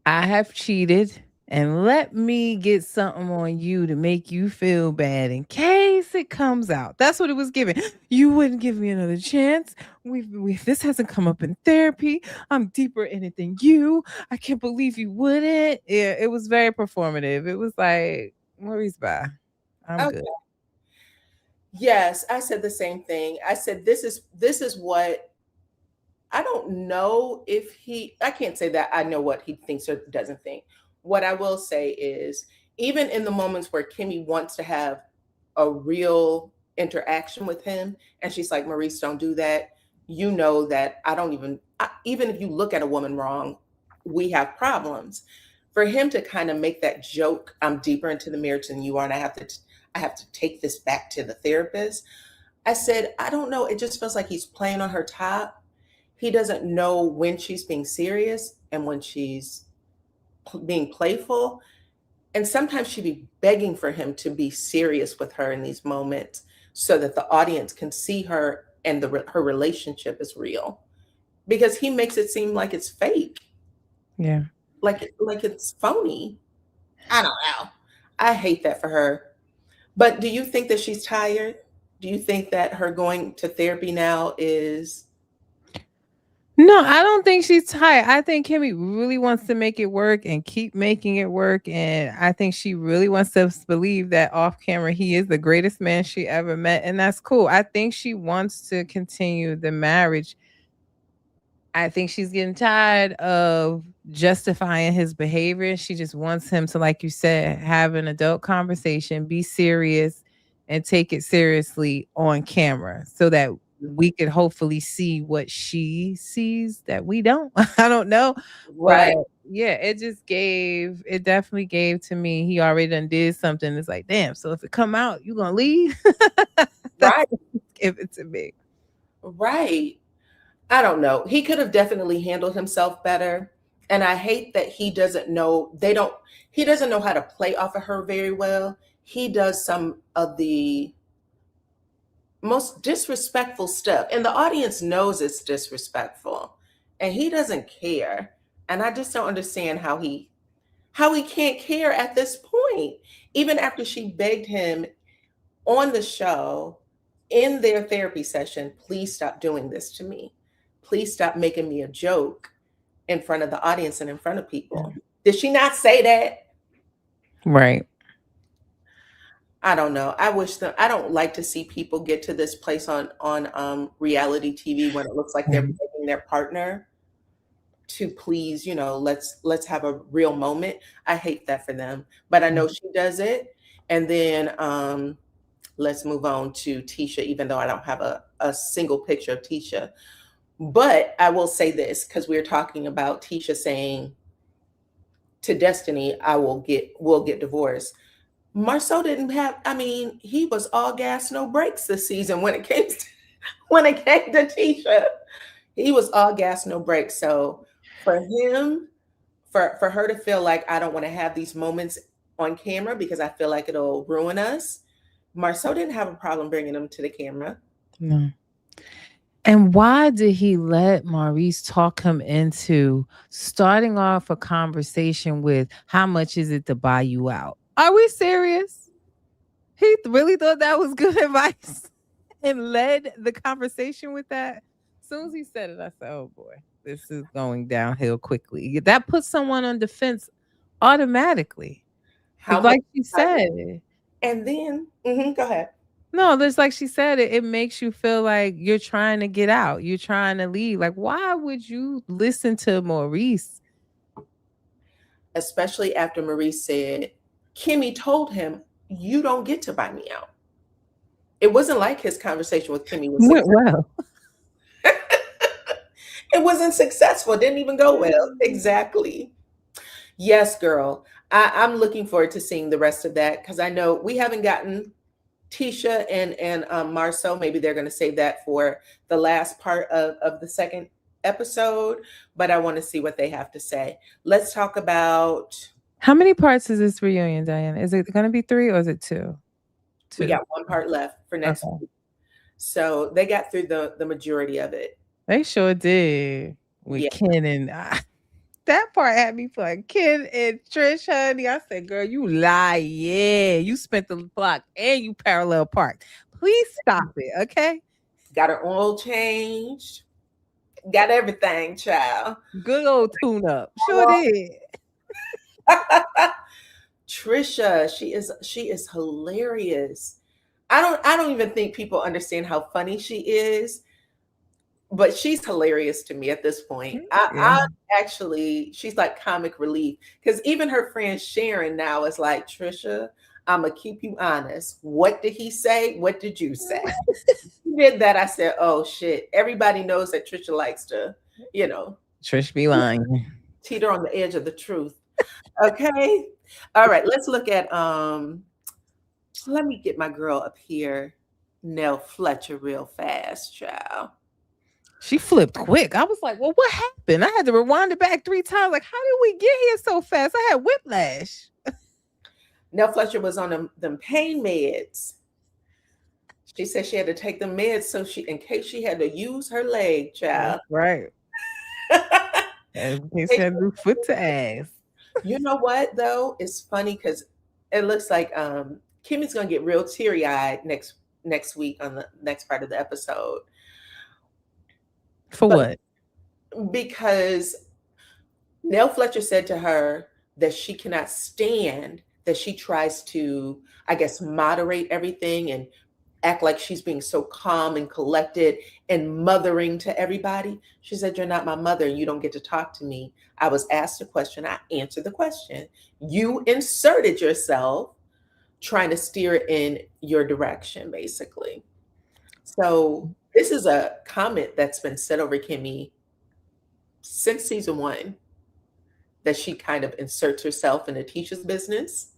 I have cheated, and let me get something on you to make you feel bad in case it comes out. That's what it was giving. You wouldn't give me another chance. This hasn't come up in therapy. I'm deeper in it than you. I can't believe you wouldn't. Yeah, it was very performative. It was like, Maurice, bye. I'm Okay. good. Yes, I said the same thing. I said this is what I don't know if I can't say that I know what he thinks or doesn't think. What I will say is, even in the moments where Kimmy wants to have a real interaction with him, and she's like, Maurice, don't do that. You know that I don't even if you look at a woman wrong, we have problems. For him to kind of make that joke, I'm deeper into the marriage than you are, and I have to take this back to the therapist. I said, I don't know. It just feels like he's playing on her top. He doesn't know when she's being serious and when she's being playful. And sometimes she'd be begging for him to be serious with her in these moments so that the audience can see her and her relationship is real. Because he makes it seem like it's fake. Yeah. Like it's phony. I don't know. I hate that for her. But do you think that she's tired? Do you think that her going to therapy now is No, I don't think she's tired. I think Kimmy really wants to make it work and keep making it work. And I think she really wants to believe that off camera, he is the greatest man she ever met. And that's cool. I think she wants to continue the marriage. I think she's getting tired of justifying his behavior. She just wants him to, like you said, have an adult conversation, be serious, and take it seriously on camera so that we could hopefully see what she sees that we don't. I don't know. But right? yeah, it definitely gave to me. He already done did something. It's like, damn, so if it come out, you gonna leave? That's Right. give it to me. Right. I don't know. He could have definitely handled himself better. And I hate that he doesn't know how to play off of her very well. He does some of the most disrespectful stuff, and the audience knows it's disrespectful, and he doesn't care. And I just don't understand how he can't care at this point. Even after she begged him on the show in their therapy session, please stop doing this to me. Please stop making me a joke in front of the audience and in front of people. Did she not say that? Right. I don't know. I don't like to see people get to this place on reality TV when it looks like they're Mhm. begging their partner to please, let's have a real moment. I hate that for them. But I know she does it. And then let's move on to Tisha, even though I don't have a single picture of Tisha. But I will say this, because we're talking about Tisha saying to Destiny, we'll get divorced. Marceau didn't have, I mean, he was all gas, no brakes this season when it came to Tisha. He was all gas, no brakes. So for him, for her to feel like I don't want to have these moments on camera because I feel like it'll ruin us. Marceau didn't have a problem bringing them to the camera. No. And why did he let Maurice talk him into starting off a conversation with how much is it to buy you out? Are we serious? He really thought that was good advice and led the conversation with that. As soon as he said it, I said, oh boy, this is going downhill quickly. That puts someone on defense automatically. How much? Like you said. And then, go ahead. No, there's like she said, it makes you feel like you're trying to get out. You're trying to leave. Like, why would you listen to Maurice? Especially after Maurice said, Kimmy told him, you don't get to buy me out. It wasn't like his conversation with Kimmy was Went well. It wasn't successful. It didn't even go well. Exactly. Yes, girl. I'm looking forward to seeing the rest of that because I know we haven't gotten Tisha and Marceau. Maybe they're going to save that for the last part of the second episode, but I want to see what they have to say. Let's talk about. How many parts is this reunion, Diana? Is it going to be 3 or is it 2? We 2. got one part left for next Okay. week, so they got through the majority of it. They sure did with Yeah, Ken and that part had me fun. Ken and Trish, honey. I said, girl, you lie. Yeah. You spent the block and you parallel parked. Please stop it. Okay. got her oil changed, got everything, child. Good old tune up. Sure did. Trisha, she is hilarious. I don't even think people understand how funny she is, but she's hilarious to me at this point. Yeah. I actually, she's like comic relief because even her friend Sharon now is like, Trisha, I'm gonna keep you honest. What did he say? What did you say? He did that. I said, oh shit. Everybody knows that Trisha likes to, you know, Trish be lying. teeter on the edge of the truth. Okay. All right. Let's look at let me get my girl up here, Nell Fletcher, real fast, child. She flipped quick. I was like, well, what happened? I had to rewind it back 3 times. Like, how did we get here so fast? I had whiplash. Nell Fletcher was on them pain meds. She said she had to take the meds so in case she had to use her leg, child. Right. In case she had to do foot to ass. You know what though? It's funny because it looks like Kimmy's gonna get real teary eyed next week on the next part of the episode. For what? Because Nell Fletcher said to her that she cannot stand that she tries to, I guess, moderate everything and act like she's being so calm and collected and mothering to everybody. She said, you're not my mother. You don't get to talk to me. I was asked a question. I answered the question. You inserted yourself trying to steer it in your direction, basically. So this is a comment that's been said over Kimmy since season 1, that she kind of inserts herself into Tisha's business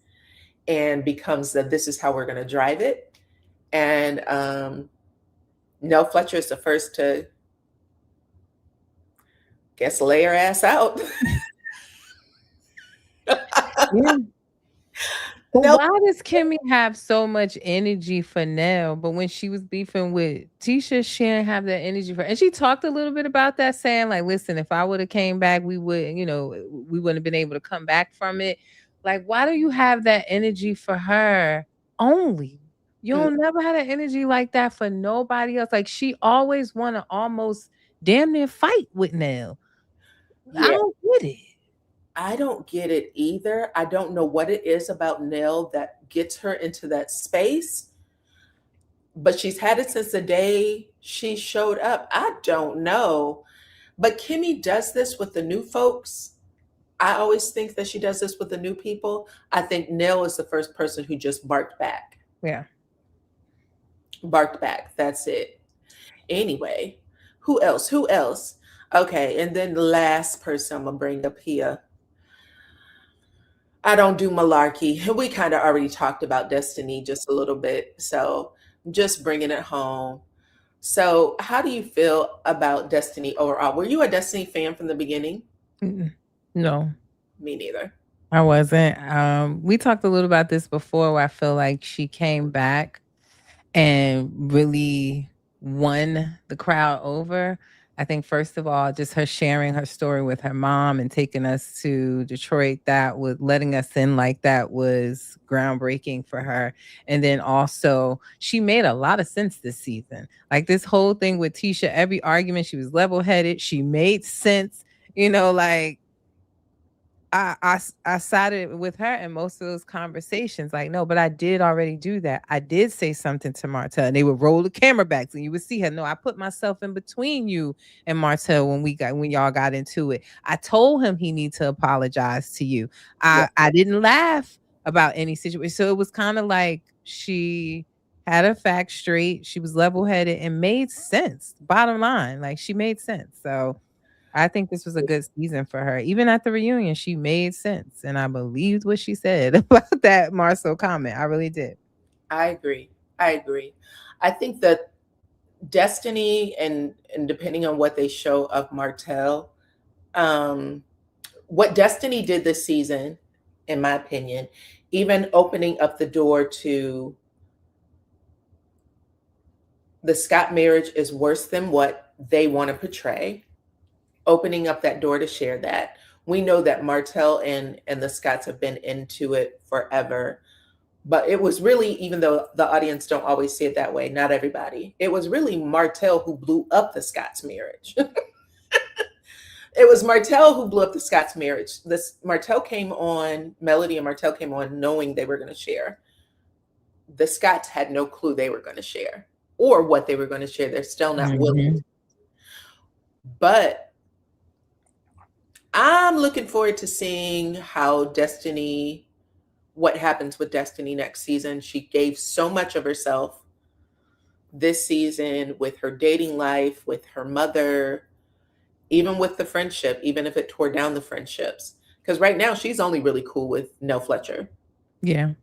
and becomes that this is how we're going to drive it. And Nell Fletcher is the first to, guess, lay her ass out. Yeah. But why does Kimmy have so much energy for Nell? But when she was beefing with Tisha, she didn't have that energy for. And she talked a little bit about that, saying like, "Listen, if I would have came back, we would, we wouldn't have been able to come back from it." Like, why do you have that energy for her only? You don't never had an energy like that for nobody else. Like, she always want to almost damn near fight with Nell. Yeah. I don't get it. I don't get it either. I don't know what it is about Nell that gets her into that space, but she's had it since the day she showed up. I don't know. But Kimmy does this with the new folks. I always think that she does this with the new people. I think Nell is the first person who just barked back. Yeah. Barked back. That's it. Anyway, who else? Who else? Okay, and then the last person I'm going to bring up here. I don't do malarkey. We kind of already talked about Destiny just a little bit. So just bringing it home. So how do you feel about Destiny overall? Were you a Destiny fan from the beginning? No. Me neither. I wasn't. We talked a little about this before where I feel like she came back and really won the crowd over. I think first of all, just her sharing her story with her mom and taking us to Detroit, that was letting us in like that was groundbreaking for her. And then also she made a lot of sense this season. Like this whole thing with Tisha, every argument, she was level-headed. She made sense, like I sided with her in most of those conversations. Like, no, but I did already do that. I did say something to Martell, and they would roll the camera back, and you would see her. No, I put myself in between you and Martell when y'all got into it. I told him he need to apologize to you. I didn't laugh about any situation. So it was kind of like she had her facts straight. She was level-headed and made sense. Bottom line, like she made sense. So I think this was a good season for her. Even at the reunion, she made sense, and I believed what she said about that Marcel comment. I really did. I agree. I agree. I think that Destiny and depending on what they show of Martell, um, what Destiny did this season, in my opinion, even opening up the door to the Scott marriage is worse than what they want to portray, opening up that door to share that. We know that Martell and the Scotts have been into it forever. But it was really, even though the audience don't always see it that way, not everybody, it was really Martell who blew up the Scotts marriage. It was Martell who blew up the Scotts marriage. This Martell came on, Melody and Martell came on knowing they were going to share. The Scotts had no clue they were going to share or what they were going to share. They're still not willing. But I'm looking forward to seeing how Destiny, what happens with Destiny next season. She gave so much of herself this season with her dating life, with her mother, even with the friendship, even if it tore down the friendships. Because right now she's only really cool with Nell Fletcher. Yeah.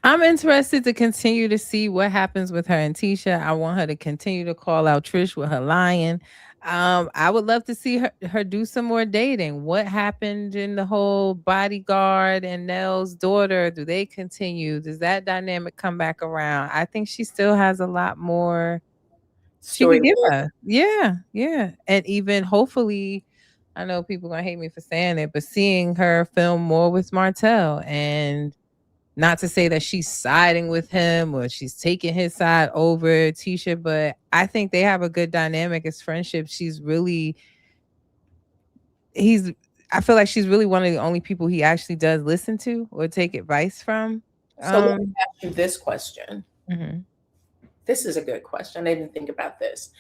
I'm interested to continue to see what happens with her and Tisha. I want her to continue to call out Trish with her lying. I would love to see her do some more dating. What happened in the whole bodyguard and Nell's daughter? Do they continue? Does that dynamic come back around? I think she still has a lot more she could give us. Yeah, yeah. And even hopefully, I know people gonna hate me for saying it, but seeing her film more with Martell, and not to say that she's siding with him or she's taking his side over Tisha, but I think they have a good dynamic as friendship. I feel like she's really one of the only people he actually does listen to or take advice from. So let me ask you this question. Mm-hmm. This is a good question. I didn't think about this.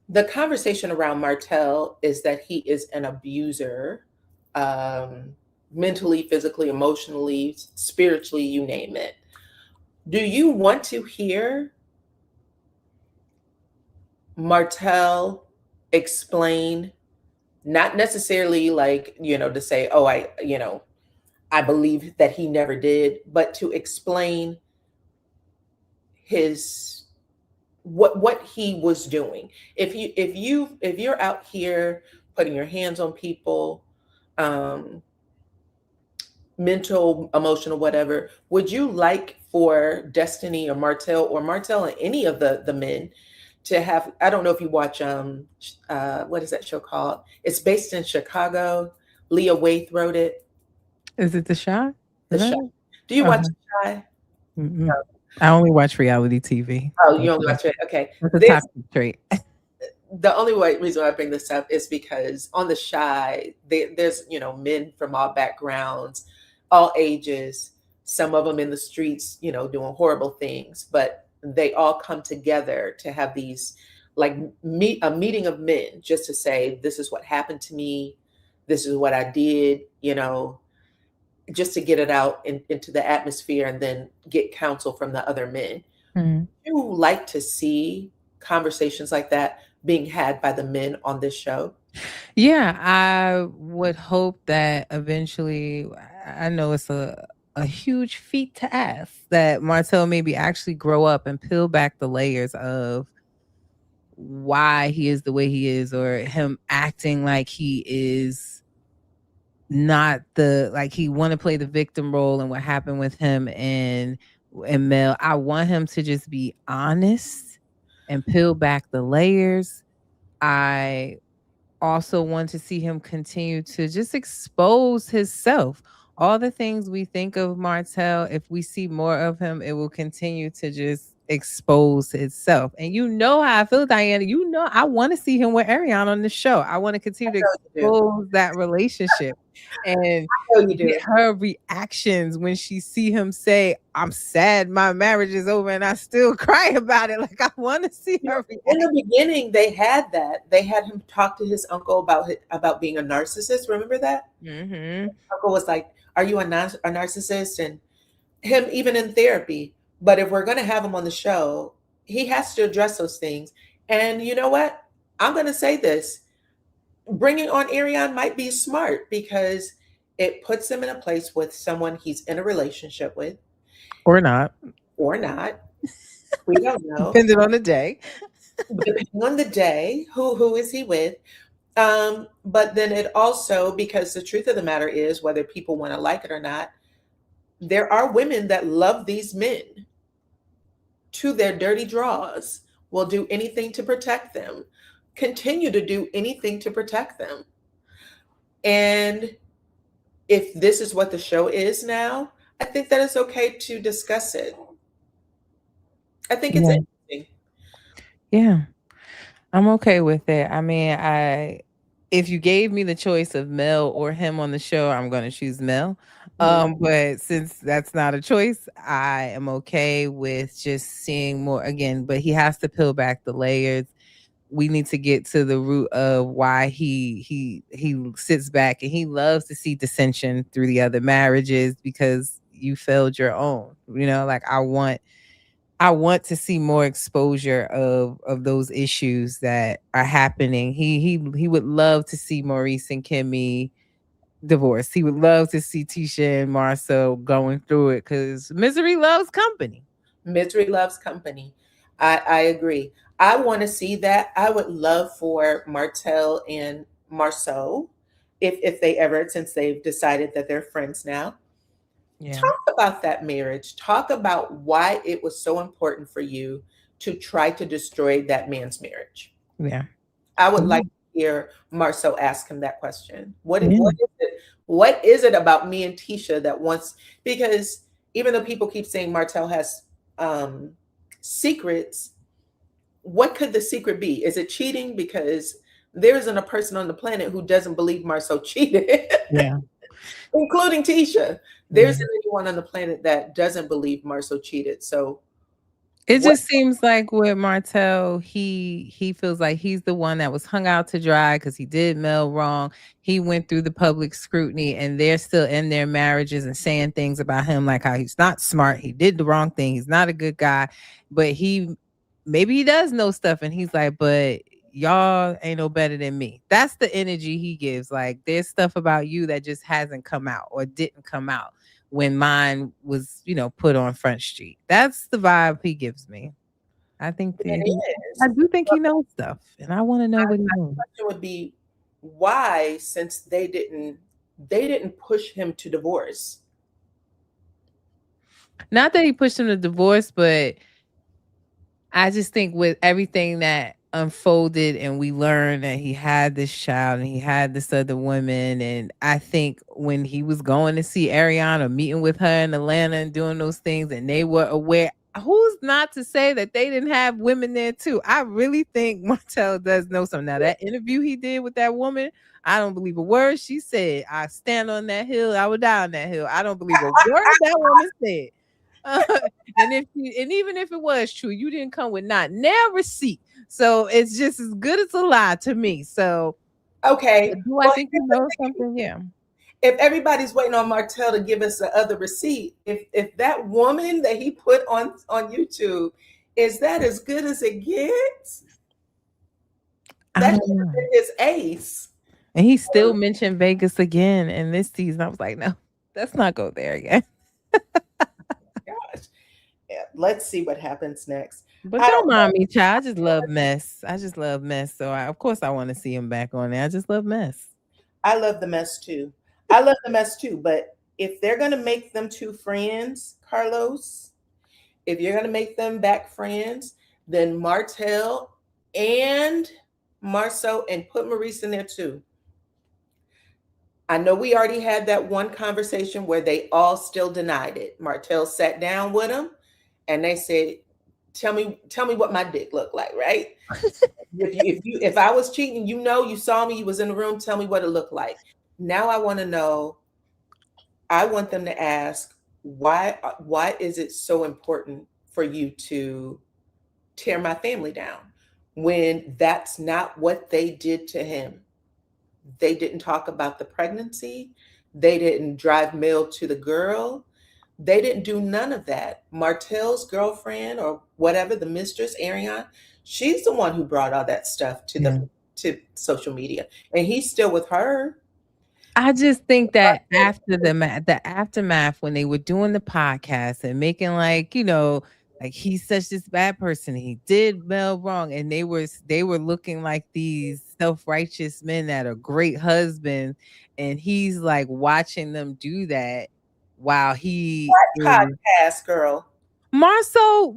The conversation around Martell is that he is an abuser, mentally, physically, emotionally, spiritually, you name it. Do you want to hear Martell explain, not necessarily like, to say, oh, I believe that he never did, but to explain his what he was doing. If you're out here putting your hands on people, mental, emotional, whatever, would you like for Destiny or Martell and any of the men to have, I don't know if you watch what is that show called? It's based in Chicago. Leah Waithe wrote it. Is it The Shy? The Shy. Do you watch The Shy? No. I only watch reality TV. Oh, you only watch it? Okay. That's a toxic trait. The only reason why I bring this up is because on The Shy, there's men from all backgrounds, all ages, some of them in the streets, doing horrible things, but they all come together to have these a meeting of men just to say, this is what happened to me, this is what I did, just to get it out into the atmosphere and then get counsel from the other men. Mm-hmm. You like to see conversations like that being had by the men on this show? Yeah, I would hope that eventually, I know it's a huge feat to ask, that Martell maybe actually grow up and peel back the layers of why he is the way he is, or him acting like he is not he want to play the victim role and what happened with him and Mel. I want him to just be honest and peel back the layers. I also want to see him continue to just expose himself. All the things we think of Martell, if we see more of him, it will continue to just expose itself. And you know how I feel, Diana. I want to see him with Ariana on the show. I want to continue to expose that relationship and get her reactions when she see him say, I'm sad my marriage is over, and I still cry about it. Like, I want to see her reaction. In the beginning, they had that. They had him talk to his uncle about being a narcissist. Remember that? Mm-hmm. Uncle was like, are you a narcissist? And him even in therapy. But if we're going to have him on the show, he has to address those things. And you know what? I'm going to say this. bringing on Ariane might be smart because it puts him in a place with someone he's in a relationship with Or not, or not. We don't know. depending on the day. Depending on the day, who is he with? But then it also, because the truth of the matter is, whether people want to like it or not, there are women that love these men to their dirty draws, will do anything to protect them, continue to do anything to protect them. And if this is what the show is now, I think that it's okay to discuss it. I think it's Yeah. interesting. Yeah. I'm okay with it. I mean, if you gave me the choice of Mel or him on the show, I'm going to choose Mel. Mhm. But since that's not a choice, I am okay with just seeing more again, but he has to peel back the layers. We need to get to the root of why he sits back and he loves to see dissension through the other marriages because you failed your own. Like I want to see more exposure of those issues that are happening. He would love to see Maurice and Kimmy divorced. He would love to see Tisha and Marcel going through it because misery loves company. Misery loves company. I agree. I want to see that. I would love for Martell and Marceau, if they ever, since they've decided that they're friends now, Yeah. talk about that marriage. Talk about why it was so important for you to try to destroy that man's marriage. Yeah. I would Yeah. like to hear Marceau ask him that question. Yeah. What is it about me and Tisha that wants, because even though people keep saying Martell has um, secrets, what could the secret be? Is it cheating? Because there isn't a person on the planet who doesn't believe Marceau cheated, Yeah. including Tisha. There Yeah. isn't anyone on the planet that doesn't believe Marceau cheated. So It what? just seems like with Martell, he feels like he's the one that was hung out to dry because he did Mel wrong. He went through the public scrutiny, and they're still in their marriages and saying things about him like how he's not smart, he did the wrong thing, he's not a good guy. But maybe he does know stuff, and he's like, but y'all ain't no better than me. That's the energy he gives. Like there's stuff about you that just hasn't come out or didn't come out when mine was, put on Front Street. That's the vibe he gives me. I think It that I is. do think he knows stuff, and I want to know what he My knows. question would be why, since they didn't push him to divorce. Not that he pushed him to divorce, but I just think with everything that unfolded and we learned that he had this child and he had this other woman. And I think when he was going to see Ariana, meeting with her in Atlanta and doing those things, and they were aware, who's not to say that they didn't have women there too? I really think Martell does know something. Now, that interview he did with that woman, I don't believe a word she said. I stand on that hill, I would die on that hill. I don't believe a word that woman said. And even if it was true, you didn't come with not never receipt. So it's just as good as a lie to me. So Okay, do I well, think you know something? Yeah. if everybody's waiting on Martell to give us the other receipt, if that woman that he put on YouTube, is that as good as it gets? I That don't should have know. been his ace. And he still mentioned Vegas again in this season. I was like, no, let's not go there again. Gosh, yeah, let's see what happens next. But I don't don't know. mind me, child. I just love mess. I just love mess. So of course I want to see him back on there. I just love mess. I love the mess too. I love the mess too. But if they're gonna make them two friends, Carlos, if you're gonna make them back friends, then Martell and Marceau, and put Maurice in there too. I know we already had that one conversation where they all still denied it. Martell sat down with them and they said, tell me what my dick looked like, right? If I was cheating, you saw me, you was in the room, tell me what it looked like. Now I want to know, I want them to ask, why is it so important for you to tear my family down when that's not what they did to him? They didn't talk about the pregnancy. They didn't drive mail to the girl. They didn't do none of that. Martell's girlfriend or whatever, the mistress, Ariane, she's the one who brought all that stuff to Yeah. to social media, and he's still with her. I just think that after the aftermath when they were doing the podcast and making like, like he's such this bad person, he did Belle wrong, and they were looking like these self-righteous men that are great husbands, and he's like watching them do that while he is Podcast girl. Marceau,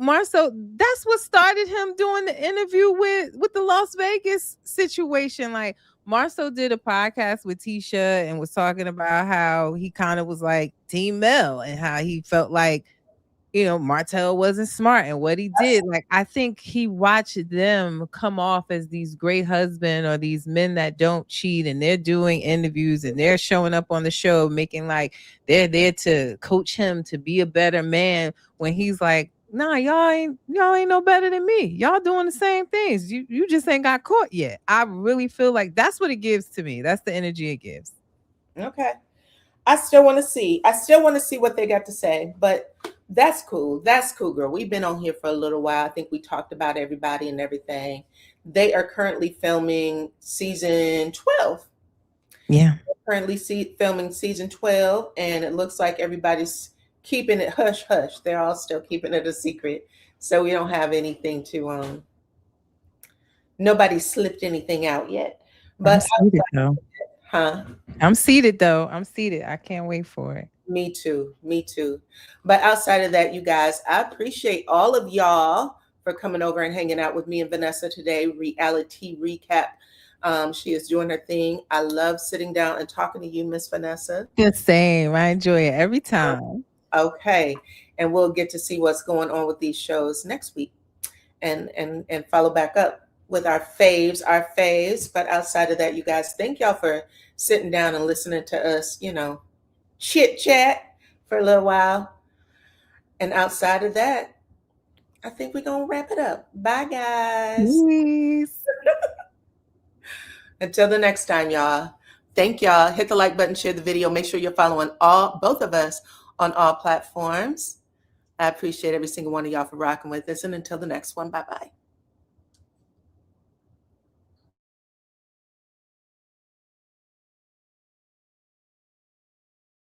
that's what started him doing the interview with the Las Vegas situation. Like Marceau did a podcast with Tisha and was talking about how he kind of was like Team Mel and how he felt like, Martell wasn't smart and what he did. Like, I think he watched them come off as these great husbands or these men that don't cheat, and they're doing interviews and they're showing up on the show making like they're there to coach him to be a better man, when he's like, nah, y'all ain't no better than me. Y'all doing the same things. You just ain't got caught yet. I really feel like that's what it gives to me. That's the energy it gives. Okay. I still want to see what they got to say, but that's cool. That's cool, girl. We've been on here for a little while. I think we talked about everybody and everything. They are currently filming season 12. Yeah. They're currently filming season 12, and it looks like everybody's keeping it hush hush. They're all still keeping it a secret. So we don't have anything to nobody slipped anything out yet. But I'm seated though. Huh? I'm seated though. I'm seated. I can't wait for it. Me too. Me too. But outside of that, you guys, I appreciate all of y'all for coming over and hanging out with me and Vanessa today. Reality recap. She is doing her thing. I love sitting down and talking to you, Miss Vanessa. The same. I enjoy it every time. Okay. And we'll get to see what's going on with these shows next week and follow back up with our faves. But outside of that, you guys, thank y'all for sitting down and listening to us, chit chat for a little while. And outside of that, I think we're going to wrap it up. Bye, guys. Peace. Until the next time, y'all. Thank y'all. Hit the like button, share the video. Make sure you're following both of us on all platforms. I appreciate every single one of y'all for rocking with us. And until the next one, bye-bye.